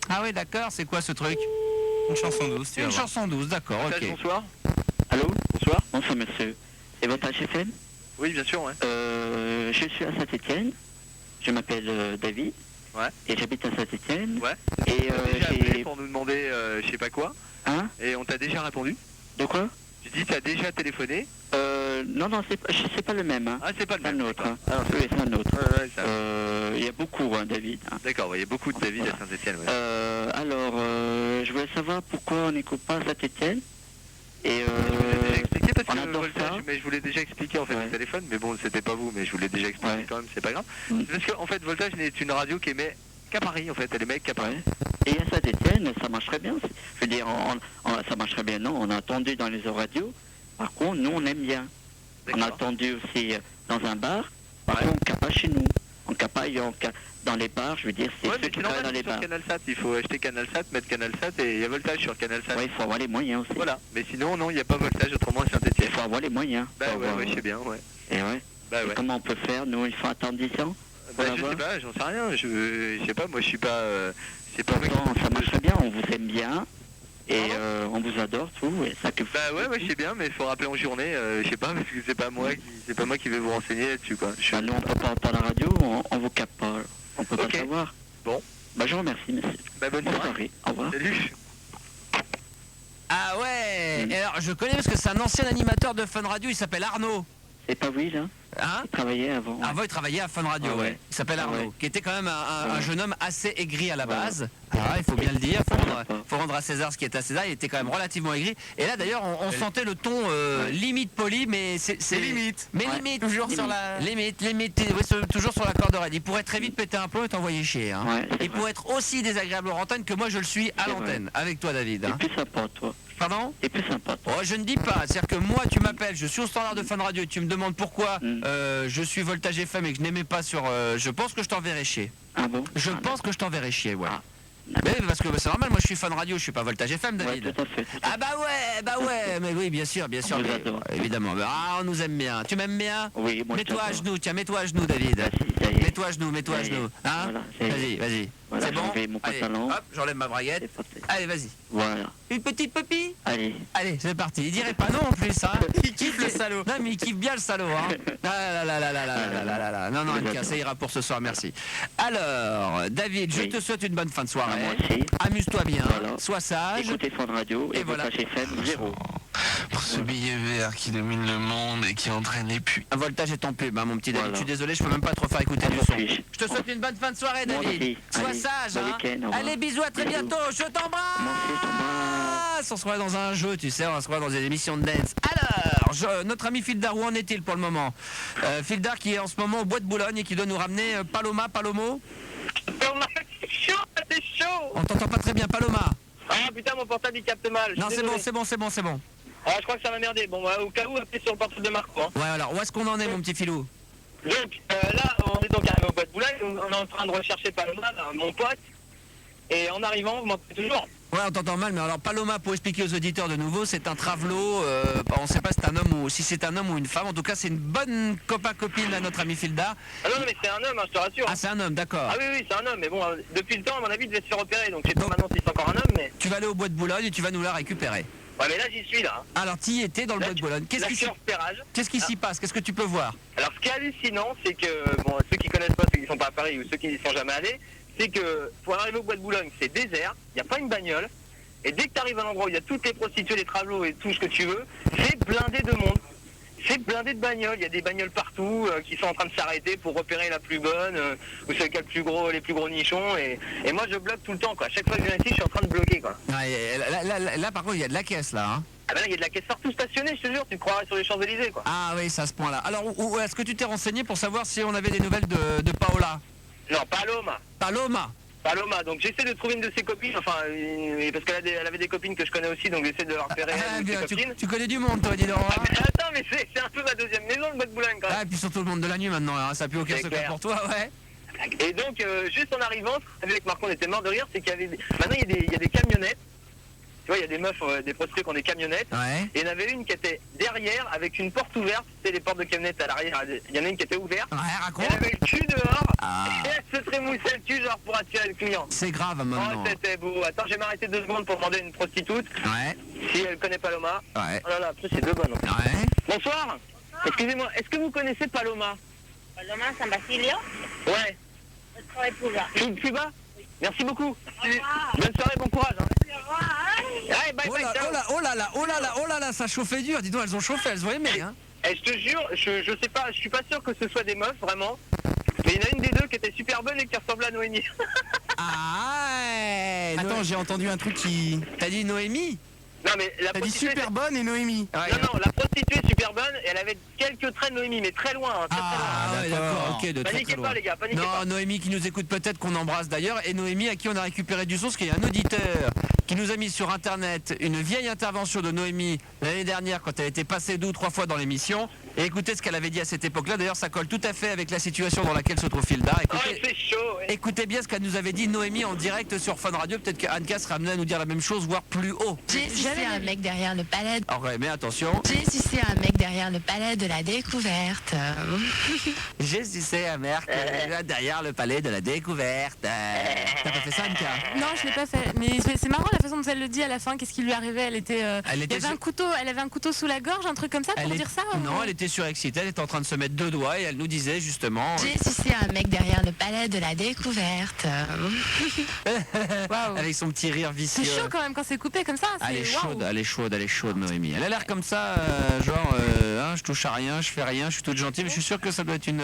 Ah oui, d'accord, c'est quoi ce truc? Une chanson douce, tu vas Une voir. chanson douce, d'accord, ok. Bonsoir. Allô? Bonsoir. Bonsoir, monsieur. C'est Voltage FM? Oui, bien sûr, ouais. Je suis à Saint-Étienne. Je m'appelle David. Ouais. Et j'habite à Saint-Étienne. Ouais. Et T'as déjà appelé j'ai... pour nous demander je sais pas quoi, Hein? et on t'a déjà répondu. De quoi? Tu dis t'as déjà téléphoné. Non, c'est pas le même. Hein. Ah, c'est pas le C'est un même. autre. d'accord. Hein. Oui, c'est un autre. Ouais, ça- Il y a beaucoup, hein, David. Hein. D'accord, ouais, il y a beaucoup de David Voilà. à Saint-Étienne. Ouais. Alors, je voulais savoir pourquoi on n'écoute pas Saint-Étienne. Et Je vous l'ai déjà expliqué parce on que adore Voltage, ça. mais je vous l'ai déjà expliqué en fait Ouais. au téléphone, mais bon, c'était pas vous, mais je vous l'ai déjà expliqué Ouais. quand même, c'est pas grave. Mm. Parce que en fait, Voltage n'est une radio qui émet qu'à Paris en fait, elle émet qu'à Paris. ouais. Et à Saint-Étienne, ça marcherait bien. Je veux dire, ça marcherait bien. Non, on a entendu dans les radios. Par contre, nous, on aime bien. On a D'accord. entendu aussi dans un bar. Par Ouais. contre, on ne pas chez nous. On ne pas dans les bars. Je veux dire, c'est Ouais, ceux mais qui c'est travaillent normal, dans les c'est sur bars. CanalSat, il faut acheter CanalSat, mettre CanalSat et il y a Voltage sur CanalSat. Ouais, il faut avoir les moyens aussi. Voilà, mais sinon non, il n'y a pas Voltage autrement à Il Saint-Étienne. faut avoir les moyens. Bah Faut ouais, avoir- ouais, je sais bien, ouais. Et ouais. Bah Et ouais. comment on peut faire? Nous, il faut attendre 10 ans. Bah, Pour je l'avoir. sais pas, j'en sais rien, je sais pas, moi je suis pas... c'est pas vrai que Pourtant, je- ça marcherait bien. On vous aime bien. Et on vous adore, tout. Et ça que... Bah ouais, je sais bien, mais il faut rappeler en journée, je sais pas, parce que c'est pas moi qui vais vous renseigner là-dessus, quoi. Nous, on peut pas entendre la radio, on vous capte pas. On peut pas savoir. Bon. Bah, je vous remercie, monsieur. Bah, bonne soirée. Au revoir. Salut. Ah ouais. Et alors, je connais parce que c'est un ancien animateur de Fun Radio, il s'appelle Arnaud. C'est pas oui, là? Hein? Il travaillait avant. Ouais. Avant, il travaillait à Fun Radio, ouais. Il s'appelle Arnaud, qui était quand même un jeune homme assez aigri à la Voilà. base. Ah, il faut bien le dire, faut rendre à César ce qui est à César. Il était quand même relativement aigri. Et là, d'ailleurs, on sentait le ton limite poli, mais c'est limite. Mais Ouais. limite, Toujours sur la... limite, oui, toujours sur la corde raide. Il pourrait très vite péter un plomb et t'envoyer chier. Hein. Ouais, c'est Il vrai. pourrait être aussi désagréable en antenne que moi je le suis à C'est l'antenne, avec toi, David. Et Hein. plus sympa, toi. Pardon? Et plus sympa, toi. Oh, je ne dis pas, c'est-à-dire que moi tu m'appelles, je suis au standard de Fun Radio, tu me demandes pourquoi je suis Voltage FM et que je n'aimais pas sur... je pense que je t'enverrai chier. Ah bon? Je Ah, pense que je t'enverrai chier, ouais. Ah. Mais parce que c'est normal, moi je suis Fun Radio, je suis pas Voltage FM, Ouais, David. tout à fait. Ah bah ouais, mais oui, bien sûr, On vous mais- adore. évidemment. Ah, on nous aime bien. Tu m'aimes bien? Oui, moi, je Mets-toi à t'adore. genoux, tiens, mets-toi à genoux, David. Vas-y, ça y est. Mets-toi à genoux, mets-toi à Ça y est. genoux. Hein? Voilà, ça y est. Vas-y. Voilà, C'est bon? j'enlève mon Allez, pantalon. hop, j'enlève ma braguette. C'est parti. Allez, vas-y. Voilà. Une petite pupille? Allez. Allez, c'est parti. Il dirait pas non en plus, hein. Il kiffe le salaud. Non, mais il kiffe bien le salaud, hein. Ah là là là là là là là là là. Non, non, Anka, ça ira pour ce soir, merci. Alors, David, je Oui. te souhaite une bonne fin de soirée. Moi aussi. Amuse-toi bien, Voilà. sois sage. Écoutez Fun Radio et voilà. Voltage FM 0. Pour ce billet vert qui domine le monde et qui entraîne les puits. Un voltage est en pub, hein, mon petit David. Voilà. Je suis désolé, je peux même pas trop faire écouter du On son. s'en fiche. Je te souhaite une bonne fin de soirée, Moi David. aussi. Sois Allez, sage, bon hein. week-end, au revoir. Allez, bisous, à très Bisous. bientôt. Je t'embrasse. Moi aussi, je t'embrasse. On se revoit dans un jeu, tu sais, on va se revoir dans des émissions de dance. Alors, notre ami Fildar, où en est-il pour le moment? Fildar qui est en ce moment au Bois de Boulogne et qui doit nous ramener Palomo. C'est chaud, c'est chaud. On t'entend pas très bien, Paloma. Ah putain, mon portable il capte mal. Non, c'est bon. Ah, je crois que ça m'a merdé. Bon, bah, au cas où, appuyez sur le portable de Marco. Hein. Ouais, alors, où est-ce qu'on en est, mon petit filou? Donc, là, on est donc arrivé au Bois de Boulogne. On est en train de rechercher Paloma, là, mon pote. Et en arrivant, vous m'entendez toujours? Ouais, on t'entend mal, mais alors Paloma, pour expliquer aux auditeurs de nouveau, c'est un travelot, on sait pas si c'est un homme ou si c'est un homme ou une femme, en tout cas c'est une bonne copain-copine à notre ami Fildar. Ah non, mais c'est un homme, hein, je te rassure. Ah, c'est un homme, d'accord. Ah oui, c'est un homme. Mais bon, depuis le temps, à mon avis, il devait se faire opérer. Donc, je sais pas maintenant si c'est encore un homme, mais... Tu vas aller au Bois de Boulogne et tu vas nous la récupérer. Ouais, mais là, j'y suis, là. Alors, tu y étais dans le Là, Bois de Boulogne. Là, je suis en repérage. Qu'est-ce qui s'y passe? Qu'est-ce que tu peux voir? Alors, ce qui est hallucinant, c'est que, bon, ceux qui connaissent pas, ceux qui sont pas à Paris ou ceux qui n'y sont jamais allés, c'est que pour arriver au Bois de Boulogne, c'est désert, il n'y a pas une bagnole, et dès que tu arrives à l'endroit où il y a toutes les prostituées, les travelots et tout ce que tu veux, c'est blindé de monde. C'est blindé de bagnoles, il y a des bagnoles partout qui sont en train de s'arrêter pour repérer la plus bonne, ou celle qui a les plus gros nichons, et moi je bloque tout le temps, quoi. Chaque fois que je viens ici, je suis en train de bloquer, quoi. Ouais, là, par contre, il y a de la caisse, là. Hein. Ah ben là, il y a de la caisse partout stationnée, je te jure, tu te croirais sur les Champs-Élysées, quoi. Ah oui, c'est à ce point-là. Alors, où est-ce que tu t'es renseigné pour savoir si on avait des nouvelles de Paola? Non, Paloma, donc j'essaie de trouver une de ses copines, enfin, parce qu'elle avait des copines que je connais aussi, donc j'essaie de leur repérer une de ses copines. Tu connais du monde, toi, dis donc. Ah, Hein. mais attends, mais c'est un peu ma deuxième maison, le Bois de Boulogne, quand même. Ah, et puis surtout le monde de la nuit maintenant, hein. Ça n'a plus aucun C'est secret clair. pour toi, ouais. Et donc, juste en arrivant, avec Marco, on était mort de rire, c'est qu'il y avait... Maintenant, il y a des camionnettes. Tu vois, il y a des meufs, des prostituées qui ont des camionnettes. Ouais. Et il y en avait une qui était derrière, avec une porte ouverte. Tu sais, les portes de camionnettes à l'arrière, il y en a une qui était ouverte. Ouais, raconte. Elle avait le cul dehors. Ah. Et elle se serait moussée le cul, genre, pour attirer le client. C'est grave maintenant. Oh, c'était beau. Attends, je vais m'arrêter 2 secondes pour demander à une prostitute Ouais, si elle connaît Paloma. ouais, Oh là là, après, c'est 2 bonnes. ouais. Bonsoir. Excusez-moi, est-ce que vous connaissez Paloma? Paloma San Basilio, Ouais. nuestro de Cuba. Plus bas? Merci beaucoup. Bonne soirée, bon courage. Hein. Allez, bye Oh bye, là, ciao. oh là là, ça chauffait dur. Dis donc, elles ont chauffé, elles ont aimé, hein. Et je te jure, je sais pas, je suis pas sûr que ce soit des meufs, vraiment. Mais il y en a une des deux qui était super bonne et qui ressemblait à Noémie. Ah ouais. Attends, j'ai entendu un truc qui... T'as dit Noémie? Non mais la T'as dit prostituée... super bonne et Noémie. Ouais. Non, la prostituée est super bonne et elle avait quelques traits de Noémie, mais très loin. Hein, très, très loin. Ah ouais, d'accord, ok, de très Paniquez très loin. pas les gars, paniquez Non, pas. Noémie qui nous écoute peut-être, qu'on embrasse d'ailleurs, et Noémie à qui on a récupéré du son, parce qu'il y a un auditeur qui nous a mis sur internet une vieille intervention de Noémie l'année dernière quand elle était passée 2 ou 3 fois dans l'émission. Et écoutez ce qu'elle avait dit à cette époque-là. D'ailleurs, ça colle tout à fait avec la situation dans laquelle se trouve Fildar. Oh, c'est chaud. Ouais. Écoutez bien ce qu'elle nous avait dit Noémie en direct sur Fun Radio. Peut-être qu'Anka sera amenée à nous dire la même chose, voire plus haut. J'ai sucé un mec derrière le palais. Alors ouais, mais attention. J'ai sucé un mec derrière le palais de la découverte. J'ai sucé un mec derrière le palais de la découverte. T'as pas fait ça, Anka? Non, je l'ai pas fait. Mais c'est marrant la façon dont elle le dit à la fin, qu'est-ce qui lui arrivait? Elle était, Elle était il y avait elle avait un couteau sous la gorge, un truc comme ça pour dire ça Non, elle était surexcitée, elle était en train de se mettre 2 doigts et elle nous disait justement... J'ai sucé un mec derrière le palais de la découverte. Avec son petit rire vicieux. C'est chaud quand même quand c'est coupé comme ça. Elle est waouh. chaude, elle est chaude, elle est chaude, Noémie. Elle a l'air comme ça, genre, hein, je touche à rien, je fais rien, je suis toute gentille, mais je suis sûr que ça doit être une...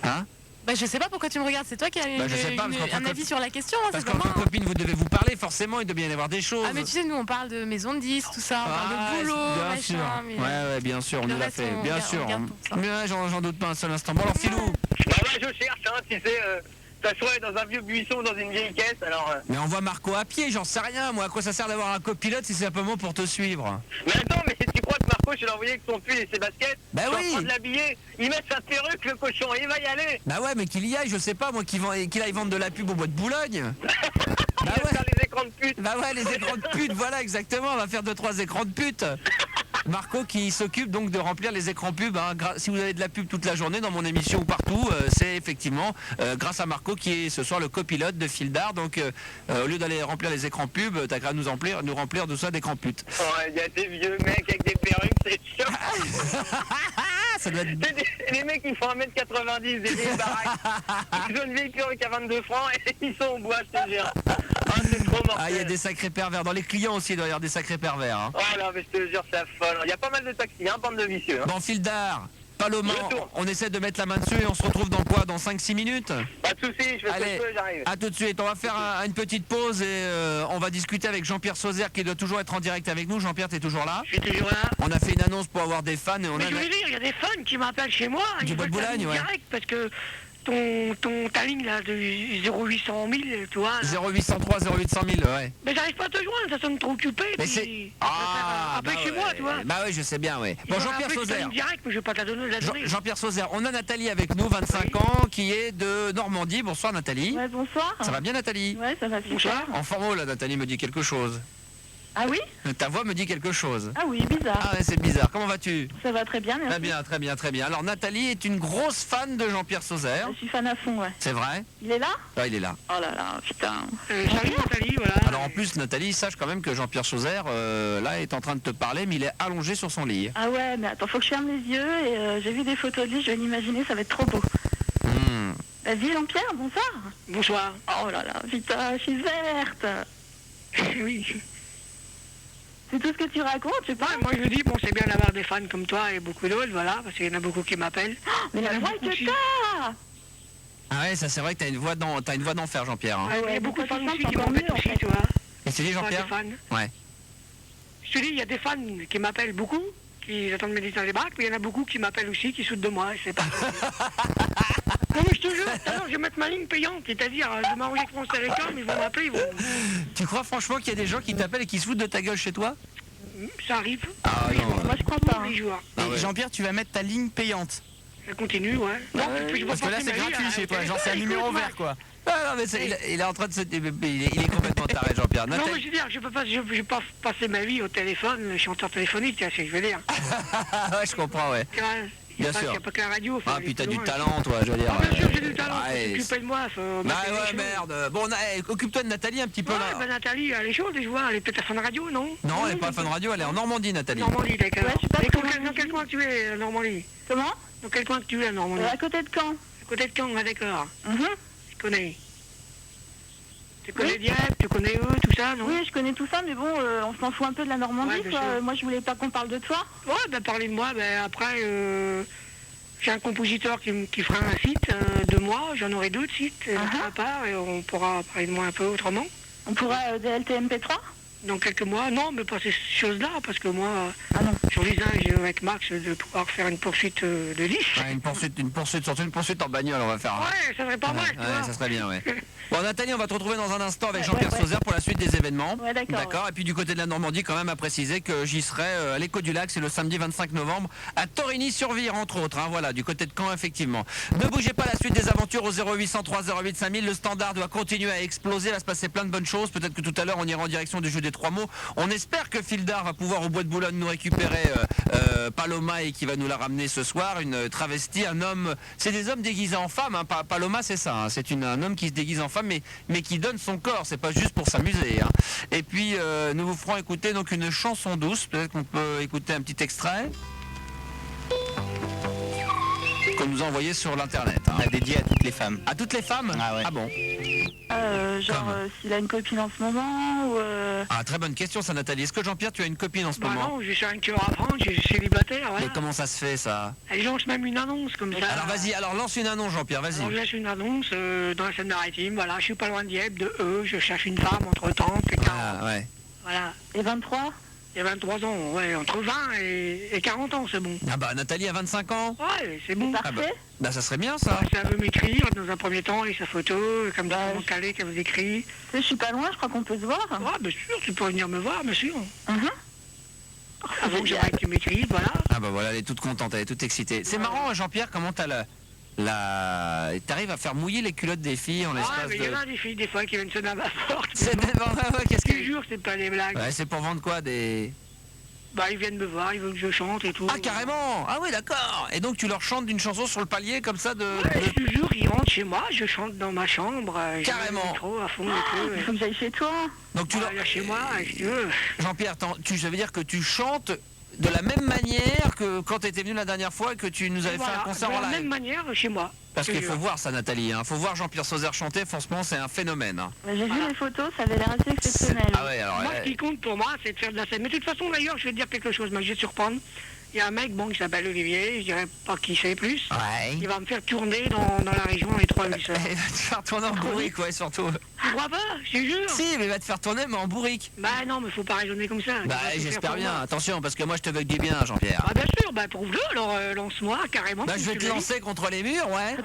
Hein? Bah je sais pas pourquoi tu me regardes, c'est toi qui as Bah, je sais pas, parce un avis sur la question. Hein, parce c'est qu'entre pas moi. copines, vous devez vous parler, forcément, il doit bien y avoir des choses. Ah mais tu sais, nous on parle de maison de 10, tout ça, on parle de boulot, bien machin. sûr. Mais... Ouais, bien sûr, on le nous l'a reste, fait, on bien garde- sûr. on garde pour ça. Mais j'en doute pas un seul instant. Bon alors, Philou. Bah ouais, je cherche, hein, tu sais, ça serait dans un vieux buisson, dans une vieille caisse, alors... Mais on voit Marco à pied, j'en sais rien, moi. À quoi ça sert d'avoir un copilote si c'est simplement pour te suivre? Mais attends, mais tu crois que Marco, je l'ai envoyé avec son pull et ses baskets? Bah je suis oui. en train de l'habiller, il met sa perruque, le cochon, il va y aller. Bah ouais, mais qu'il y aille, je sais pas, moi, qu'il aille vendre de la pub au bois de Boulogne. Bah ouais. Faire les écrans de pute. Bah ouais, les écrans de pute, voilà, exactement, on va faire 2-3 écrans de pute. Marco qui s'occupe donc de remplir les écrans pubs. Hein. Si vous avez de la pub toute la journée dans mon émission ou partout, c'est effectivement grâce à Marco qui est ce soir le copilote de Fildar. Donc au lieu d'aller remplir les écrans pubs, t'as qu'à nous remplir de ça d'écrans putes. Ouais, il y a des vieux mecs avec des perruques, c'est chiant. Ça doit être... Les mecs ils font 1m90, des vieilles baraques. Ils ont une vieille perruque à 22 francs et ils sont au bois, je te jure. Ah, c'est trop mortel. Ah, il y a des sacrés pervers. Dans les clients aussi, il doit y avoir des sacrés pervers. Hein. Oh non, mais je te jure, c'est folle. Il y a pas mal de taxis, hein, bande de vicieux. Hein. Bon, Fildar, Paloma, on essaie de mettre la main dessus et on se retrouve dans quoi? Dans 5-6 minutes? Pas de soucis, je fais ce que Allez, je peux, j'arrive. à tout de suite. On va faire une petite pause et on va discuter avec Jean-Pierre Sauzère qui doit toujours être en direct avec nous. Jean-Pierre, t'es toujours là? Je suis toujours là. On a fait une annonce pour avoir des fans et on Mais a... je voulais dire, il y a des fans qui m'appellent chez moi. Du ils bois de veulent ta Boulogne, ligne ouais. direct parce que ta ligne là de 0800 000, tu vois. Là. 0803, 0800 000, ouais. Mais j'arrive pas à te joindre, ça sonne trop occupé. Mais puis c'est... appelle chez moi, tu vois. Bah ouais, je sais bien, ouais. Bon, Jean-Pierre Sauzère. direct, mais je vais pas te la donner. Jean-Pierre Sauzère, on a Nathalie avec nous, 25 ans, qui est de Normandie. Bonsoir Nathalie. Ouais, bonsoir. Ça va bien Nathalie? Ouais, ça va super. En forme, là, Nathalie me dit quelque chose. Ah oui? Ta voix me dit quelque chose. Ah oui, bizarre. Ah ouais, c'est bizarre. Comment vas-tu? Ça va très bien, merci. Très bien, très bien, très bien. Alors Nathalie est une grosse fan de Jean-Pierre Sauzère. Je suis fan à fond, ouais. C'est vrai? Il est là? Ah, il est là. Oh là là, putain. Salut Nathalie, voilà. Alors en plus Nathalie, sache quand même que Jean-Pierre Sauzère là est en train de te parler, mais il est allongé sur son lit. Ah ouais, mais attends, faut que je ferme les yeux et j'ai vu des photos de lui, je vais l'imaginer, ça va être trop beau. Vas-y Jean-Pierre, bonsoir. Bonsoir. Oh là là, putain, je suis verte. Oui. C'est tout ce que tu racontes, je sais pas. Moi je dis, bon c'est bien d'avoir des fans comme toi et beaucoup d'autres, voilà, parce qu'il y en a beaucoup qui m'appellent. Mais la voix que t'as! Ah ouais, ça c'est vrai que t'as une voix d'enfer Jean-Pierre. Hein. Ouais, il y a beaucoup de fans aussi qui encore m'embêtent mieux, en aussi, fait. tu vois. Et tu dis Jean-Pierre? Des fans. Ouais. Je te dis, il y a des fans qui m'appellent beaucoup, qui attendent mes dans les baraques, mais il y en a beaucoup qui m'appellent aussi, qui sautent de moi, et c'est pas... Non mais je te jure, alors je vais mettre ma ligne payante, c'est-à-dire, je vais m'arranger avec France Télécom, ils vont m'appeler, ils vont... Tu crois franchement qu'il y a des gens qui t'appellent et qui se foutent de ta gueule chez toi? Ça arrive. Ah non. Moi je crois pas. Tous les jours. Et Jean-Pierre, tu vas mettre ta ligne payante. Ça continue, ouais. Non, puis je vois Parce que là, c'est gratuit chez toi. Genre, c'est un numéro vert, quoi. Ah non, mais il est en train de se... Il est complètement taré, Jean-Pierre. Non, mais je veux dire, je vais pas passer ma vie au téléphone, chanteur téléphonique, tu vois ce que je veux dire. Ouais, je comprends, ouais. Tu vois, Bien sûr. Il n'y a pas que la radio. Ah, puis t'as du talent, toi, je veux dire. Ah, bien sûr, j'ai du talent. Ouais, Occupe de moi. Bah ouais, merde. Bon, occupe-toi de Nathalie un petit peu, Ouais, là. bah Nathalie, elle est chaude, je vois. Elle est peut-être à Fun Radio, non? Non, elle est pas à Fun Radio, elle est en Normandie, Nathalie. Normandie, d'accord. Ouais, je suis pas Et très dans loin quel coin tu es, Normandie? Comment? Dans quel coin tu es, Normandie? À côté de Caen. À côté de Caen, ah, d'accord. Mhm. Je connais. Tu connais Dieppe, tu connais eux, tout ça, non? Oui, je connais tout ça, mais bon, on s'en fout un peu de la Normandie, Ouais, bien quoi. sûr. Moi, je voulais pas qu'on parle de toi. Ouais, bah parlez de moi, ben après, j'ai un compositeur qui fera un site de moi, j'en aurai d'autres sites à part, et on pourra parler de moi un peu autrement. On pourra des LTMP3 dans quelques mois, non, mais pas ces choses-là, parce que moi, j'envisage avec Max de pouvoir faire une poursuite de disques. Ouais, une poursuite en bagnole, on va faire. Ouais, ça serait pas mal, tu vois. Ça serait bien, ouais. Bon, Nathalie, on va te retrouver dans un instant avec Jean-Pierre Sauzère pour la suite des événements. Ouais, d'accord. Et puis du côté de la Normandie, quand même, à préciser que j'y serai à l'Écho du Lac, c'est le samedi 25 novembre, à Torigny-sur-Vire, entre autres. Hein, voilà, du côté de Caen, effectivement. Ne bougez pas, la suite des aventures au 0803 08 5000. Le standard doit continuer à exploser, il va se passer plein de bonnes choses. Peut-être que tout à l'heure, on ira en direction du jeu des des 3 mots. On espère que Fildar va pouvoir au Bois de Boulogne nous récupérer Paloma et qui va nous la ramener ce soir. Une travestie, un homme. C'est des hommes déguisés en femmes. Hein. Paloma, c'est ça. Hein. C'est un homme qui se déguise en femme, mais qui donne son corps. C'est pas juste pour s'amuser. Hein. Et puis, nous vous ferons écouter donc une chanson douce. Peut-être qu'on peut écouter un petit extrait qu'on nous a envoyé sur l'internet. Hein. Dédié à toutes les femmes. À toutes les femmes? Ah ouais. Ah bon? S'il a une copine en ce moment ou... Ah, très bonne question ça, Nathalie. Est-ce que Jean-Pierre, tu as une copine en ce moment? Non, je suis un tueur à prendre, je suis célibataire, voilà. Mais comment ça se fait ça? Elle lance même une annonce comme ça. Alors vas-y, alors lance une annonce Jean-Pierre, vas-y. Alors je lance une annonce dans la Seine-Maritime, voilà, je suis pas loin de Dieppe, de je cherche une femme entre 30 et 40. Ah, ouais. Voilà. Et 23? Et 23 ans, ouais, entre 20 et 40 ans, c'est bon. Ah bah Nathalie a 25 ans? Ouais, c'est bon. Ah bah ça serait bien ça. Ça veut m'écrire dans un premier temps, et sa photo, comme ça, calé qu'elle vous écrit. Je suis pas loin, je crois qu'on peut se voir. Ouais, bien sûr, tu peux venir me voir, bien sûr. Oh, Avant que j'aimerais que tu m'écrives, voilà. Ah bah voilà, elle est toute contente, elle est toute excitée. C'est marrant Jean-Pierre, comment t'as t'arrives à faire mouiller les culottes des filles en l'espace mais il y en a des filles, des fois, qui viennent sonner à ma porte. C'est qu'est-ce que... Je te jure, c'est pas des blagues. Ouais, c'est pour vendre quoi, des... Bah, ils viennent me voir, ils veulent que je chante et tout. Ah, carrément! Ah oui, d'accord! Et donc, tu leur chantes d'une chanson sur le palier, comme ça, de... Ouais, je te jure, ils rentrent chez moi, je chante dans ma chambre. Carrément! Trop à fond et tout. Il faut que j'aille chez toi. Donc, tu leur... chez moi, si tu veux. Jean-Pierre, ça veut dire que tu chantes de la même manière que quand tu étais venu la dernière fois et que tu nous avais fait un concert en live. De la même manière chez moi. Parce qu'il faut voir ça, Nathalie. Il faut voir Jean-Pierre Sauzère chanter. Franchement, c'est un phénomène. Hein. J'ai vu les photos, ça avait l'air assez exceptionnel. Ah ouais, alors, moi, ce qui compte pour moi, c'est de faire de la scène. Mais de toute façon, d'ailleurs, je vais te dire quelque chose, mais je vais te surprendre. Il y a un mec, bon, qui s'appelle Olivier, je dirais pas qui sait plus. Ouais. Il va me faire tourner dans la région les 3 8 heures. Il va te faire tourner en bourrique, ouais, surtout. Tu crois pas? Je te jure. Si, mais il va te faire tourner, mais en bourrique. Bah non, mais faut pas raisonner comme ça. Bah, j'espère bien. Attention, parce que moi, je te veux que du bien, Jean-Pierre. Ah, bien sûr, bah, prouve-le, alors lance-moi carrément. Bah, je vais te lancer contre les murs, ouais.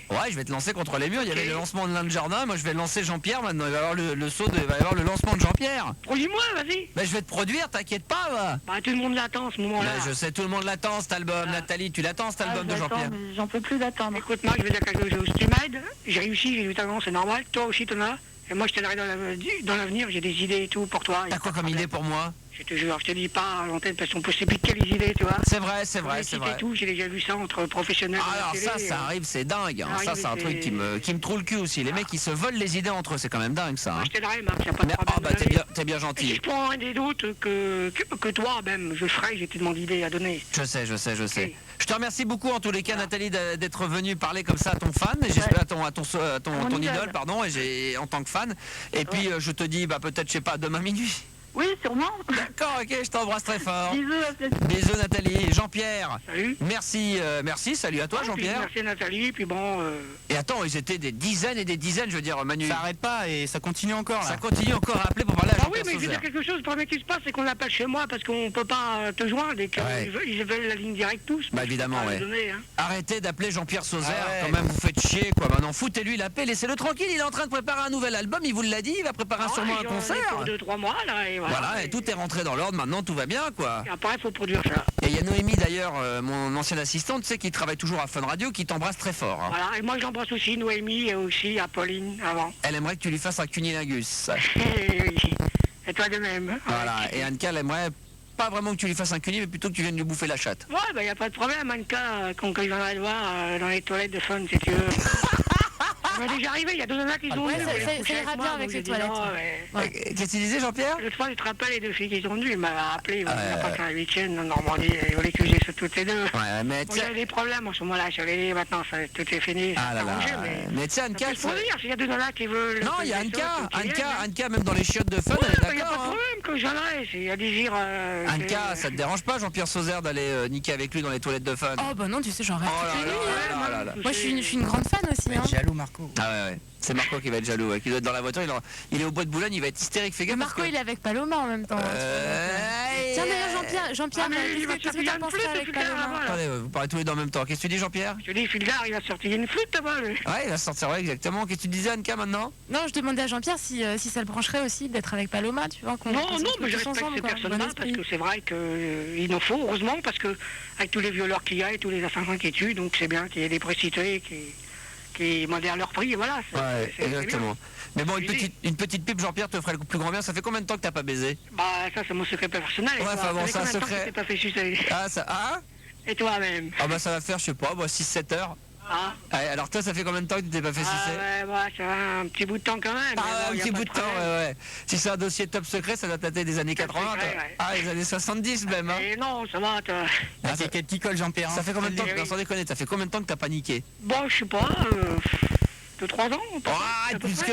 Ouais, je vais te lancer contre les murs. Il y avait le lancement de l'Inde Jardin. Moi, je vais lancer Jean-Pierre. Maintenant, il va y avoir il va y avoir le lancement de Jean-Pierre. Produis-moi, vas-y. Bah, je vais te produire, t'inquiète pas, va. Bah, tout le monde l'attend, ce moment-là. Bah, je sais, tout le monde l'attend, cet album. Nathalie, tu l'attends, cet album de Jean-Pierre? J'en peux plus d'attendre. Écoute, moi, je vais dire quelque chose. Tu m'aides, j'ai réussi, j'ai du talent, c'est normal. Toi aussi, t'en as. Et moi, je t'aiderai dans l'avenir, j'ai des idées et tout pour toi. T'as quoi comme idée pour moi? Je te jure, je te dis pas à l'antenne parce qu'on peut se piquer les idées, tu vois. C'est vrai, c'est vrai, c'est vrai. Tout, j'ai déjà vu ça entre professionnels. Alors ça arrive, c'est dingue. Hein. Ça, c'est un truc qui me trouve le cul aussi. Les mecs qui se volent les idées entre eux, c'est quand même dingue ça. Hein. Je t'aiderai, Marc, y a pas de problème. Ah bah t'es bien gentil. Si je prends un des d'autres que toi, même, je ferai, j'ai tellement d'idées à donner. Je sais. Je te remercie beaucoup en tous les cas, Nathalie, d'être venue parler comme ça à ton fan. J'espère à ton idole, pardon, en tant que fan. Et puis je te dis, bah peut-être, je sais pas, demain minuit. Oui, sûrement. D'accord, ok, je t'embrasse très fort. Bisous, Bisous Nathalie. Jean-Pierre. Salut. Merci, salut à toi Jean-Pierre. Merci Nathalie, puis bon... Et attends, ils étaient des dizaines et des dizaines, je veux dire, Manu. Ça arrête pas et ça continue encore là. Ça continue encore à appeler pour parler à Jean-Pierre oui, mais je veux dire quelque chose, le premier qui se passe, c'est qu'on l'appelle chez moi parce qu'on peut pas te joindre et qu'ils veulent la ligne directe tous. Bah évidemment, ouais. Donner, hein. Arrêtez d'appeler Jean-Pierre Sauzère, quand même, vous faites chier, quoi. Maintenant, foutez-lui la paix, laissez-le tranquille, il est en train de préparer un nouvel album, il vous l'a dit, il va préparer sûrement un concert. Pour 2-3 mois, là, et voilà. Et tout est rentré dans l'ordre, maintenant tout va bien, quoi. Et après, il faut produire ça. Et il y a Noémie, d'ailleurs, mon ancienne assistante, tu sais, qui travaille toujours à Fun Radio, qui t'embrasse très fort. Hein. Voilà, et moi j'embrasse aussi Noémie et aussi Apolline avant. Elle aimerait que tu lui fasses un cunilingus. Et toi de même. Voilà, et Anka, elle aimerait pas vraiment que tu lui fasses un cuni, mais plutôt que tu viennes lui bouffer la chatte. Ouais, bah y a pas de problème, Anka, quand je viendrai le voir dans les toilettes de Fun, si tu veux. Ça m'est déjà arrivé, il y a 2 nanas qui sont venues. Ça ira bien avec les toilettes. Qu'est-ce que tu disais, Jean-Pierre? L'autre fois, je te rappelle, les 2 filles qui sont venues, il m'a appelé, il n'y a pas qu'un week-end en Normandie, il voulait que j'ai toutes les 2. Ouais, mais bon, j'avais des problèmes en ce moment-là, je l'ai dit, maintenant, tout est fini. Ah là là. Mais tu sais, Anka, il faut dire, s'il y a 2 nanas qui veulent... Non, il y a Anka, même dans les chiottes de Fun, elle est d'accord. Il n'y a pas de problème que j'en ai, s'il y a désir... Anka, ça te dérange pas, Jean-Pierre Sauzère, d'aller niquer avec lui dans les toilettes de Fun? Oh bah non, tu sais, j'en rêve. Oh là là. Moi, je suis une grande fan aussi. Hein. Jaloux, Marco. Ah ouais. C'est Marco qui va être jaloux, qui doit être dans la voiture, il est au Bois de Boulogne, il va être hystérique, fais gaffe. Marco, il est avec Paloma en même temps. Tiens, d'ailleurs, Jean-Pierre, qu'est-ce que tu as pensé avec Paloma? Attendez, vous parlez tous les deux en même temps. Qu'est-ce que tu dis, Jean-Pierre? Je dis, Fildar, il va sortir une flûte là-bas, lui. Ouais, il va sortir, ouais, exactement. Qu'est-ce que tu disais, Anka, maintenant? Non, je demandais à Jean-Pierre si ça le brancherait aussi d'être avec Paloma, tu vois. Non, mais je respecte ces personnes-là parce que c'est vrai qu'il en faut, heureusement, parce que avec tous les violeurs qu'il y a et tous les assassins qui tuent, donc c'est bien qu'il y ait des précités qui qui modèrent leur prix, voilà. Ouais, c'est exactement. Mais bon, Easy. une petite pipe, Jean-Pierre, te ferait le plus grand bien. Ça fait combien de temps que t'as pas baisé? Bah, ça, c'est mon secret personnel. Et Ouais, toi, enfin bon, ça fait c'est un combien de temps secret. que t'es pas fait sucer? Ah, ça... Ah, Et toi-même? ah bah ça va faire, je sais pas, moi 6-7 heures. Ah, Ouais, alors toi, ça fait combien de temps que tu t'es pas fait sucer? ouais, bah, ça va un petit bout de temps quand même. Ah, mais bon, un y a petit pas bout de temps, problème. ouais. Si c'est un dossier top secret, ça doit dater des années 80. secret, toi. ouais. Ah, les années 70 même. Hein. Et non, ça va, toi. La quéquette qui colle, Jean-Pierre. Ça fait combien de temps, oui. sans déconner, ça fait combien de temps que t'as paniqué? Bon, je sais pas, 2-3 ans. Ah, et plus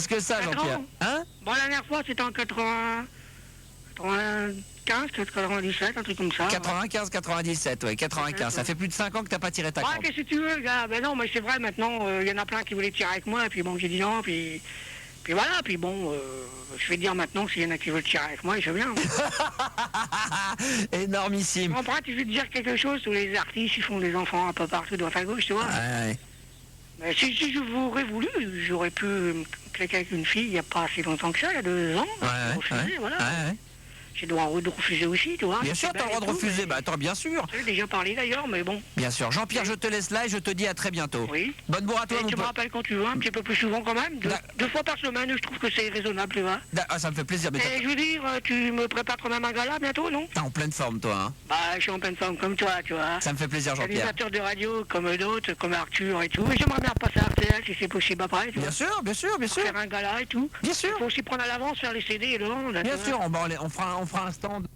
que ça, Jean-Pierre. ans. Hein? Bon, la dernière fois, c'était en 95, 97, un truc comme ça. 95, 97, ouais, 95. Ça fait plus de 5 ans que t'as pas tiré ta Ouais, corde. qu'est-ce que tu veux, gars? Ben non, mais c'est vrai, maintenant, il y en a plein qui voulaient tirer avec moi, et puis bon, j'ai dit non, puis voilà, puis bon, je vais dire maintenant que s'il y en a qui veulent tirer avec moi, je viens. Énormissime. En fait, je vais te dire quelque chose, tous les artistes, ils font des enfants un peu partout, droite à gauche, tu vois. Ouais. Mais si je vous voulu, j'aurais pu me cliquer avec une fille il n'y a pas si longtemps que ça, il y a 2 ans. Ouais, refusé, voilà. ouais. J'ai le droit de refuser aussi, tu vois. Bien sûr, t'as le droit de refuser. Bah attends, bien sûr. J'ai déjà parlé d'ailleurs, mais bon. Bien sûr. Jean-Pierre, je te laisse là et je te dis à très bientôt. Oui. Bonne bourre à toi, Et mon tu me pote. rappelles quand tu veux, un petit peu plus souvent quand même. 2 fois par semaine, je trouve que c'est raisonnable, tu vois. Ah, ça me fait plaisir. Mais Et je veux dire, tu me prépares quand même un gala bientôt, non? t'es en pleine forme, toi. Hein. Bah, je suis en pleine forme comme toi, tu vois. Ça me fait plaisir, Jean-Pierre. Animateur de radio comme d'autres, comme Arthur et tout. Et j'aimerais bien repasser à RTL si c'est possible après, tu vois. Bien sûr, bien sûr, bien sûr. Faire un gala et tout. Bien sûr. Il faut aussi prendre à l'avance, faire les CD et le vendre. Bien tu sûr, vois. on fera un stand.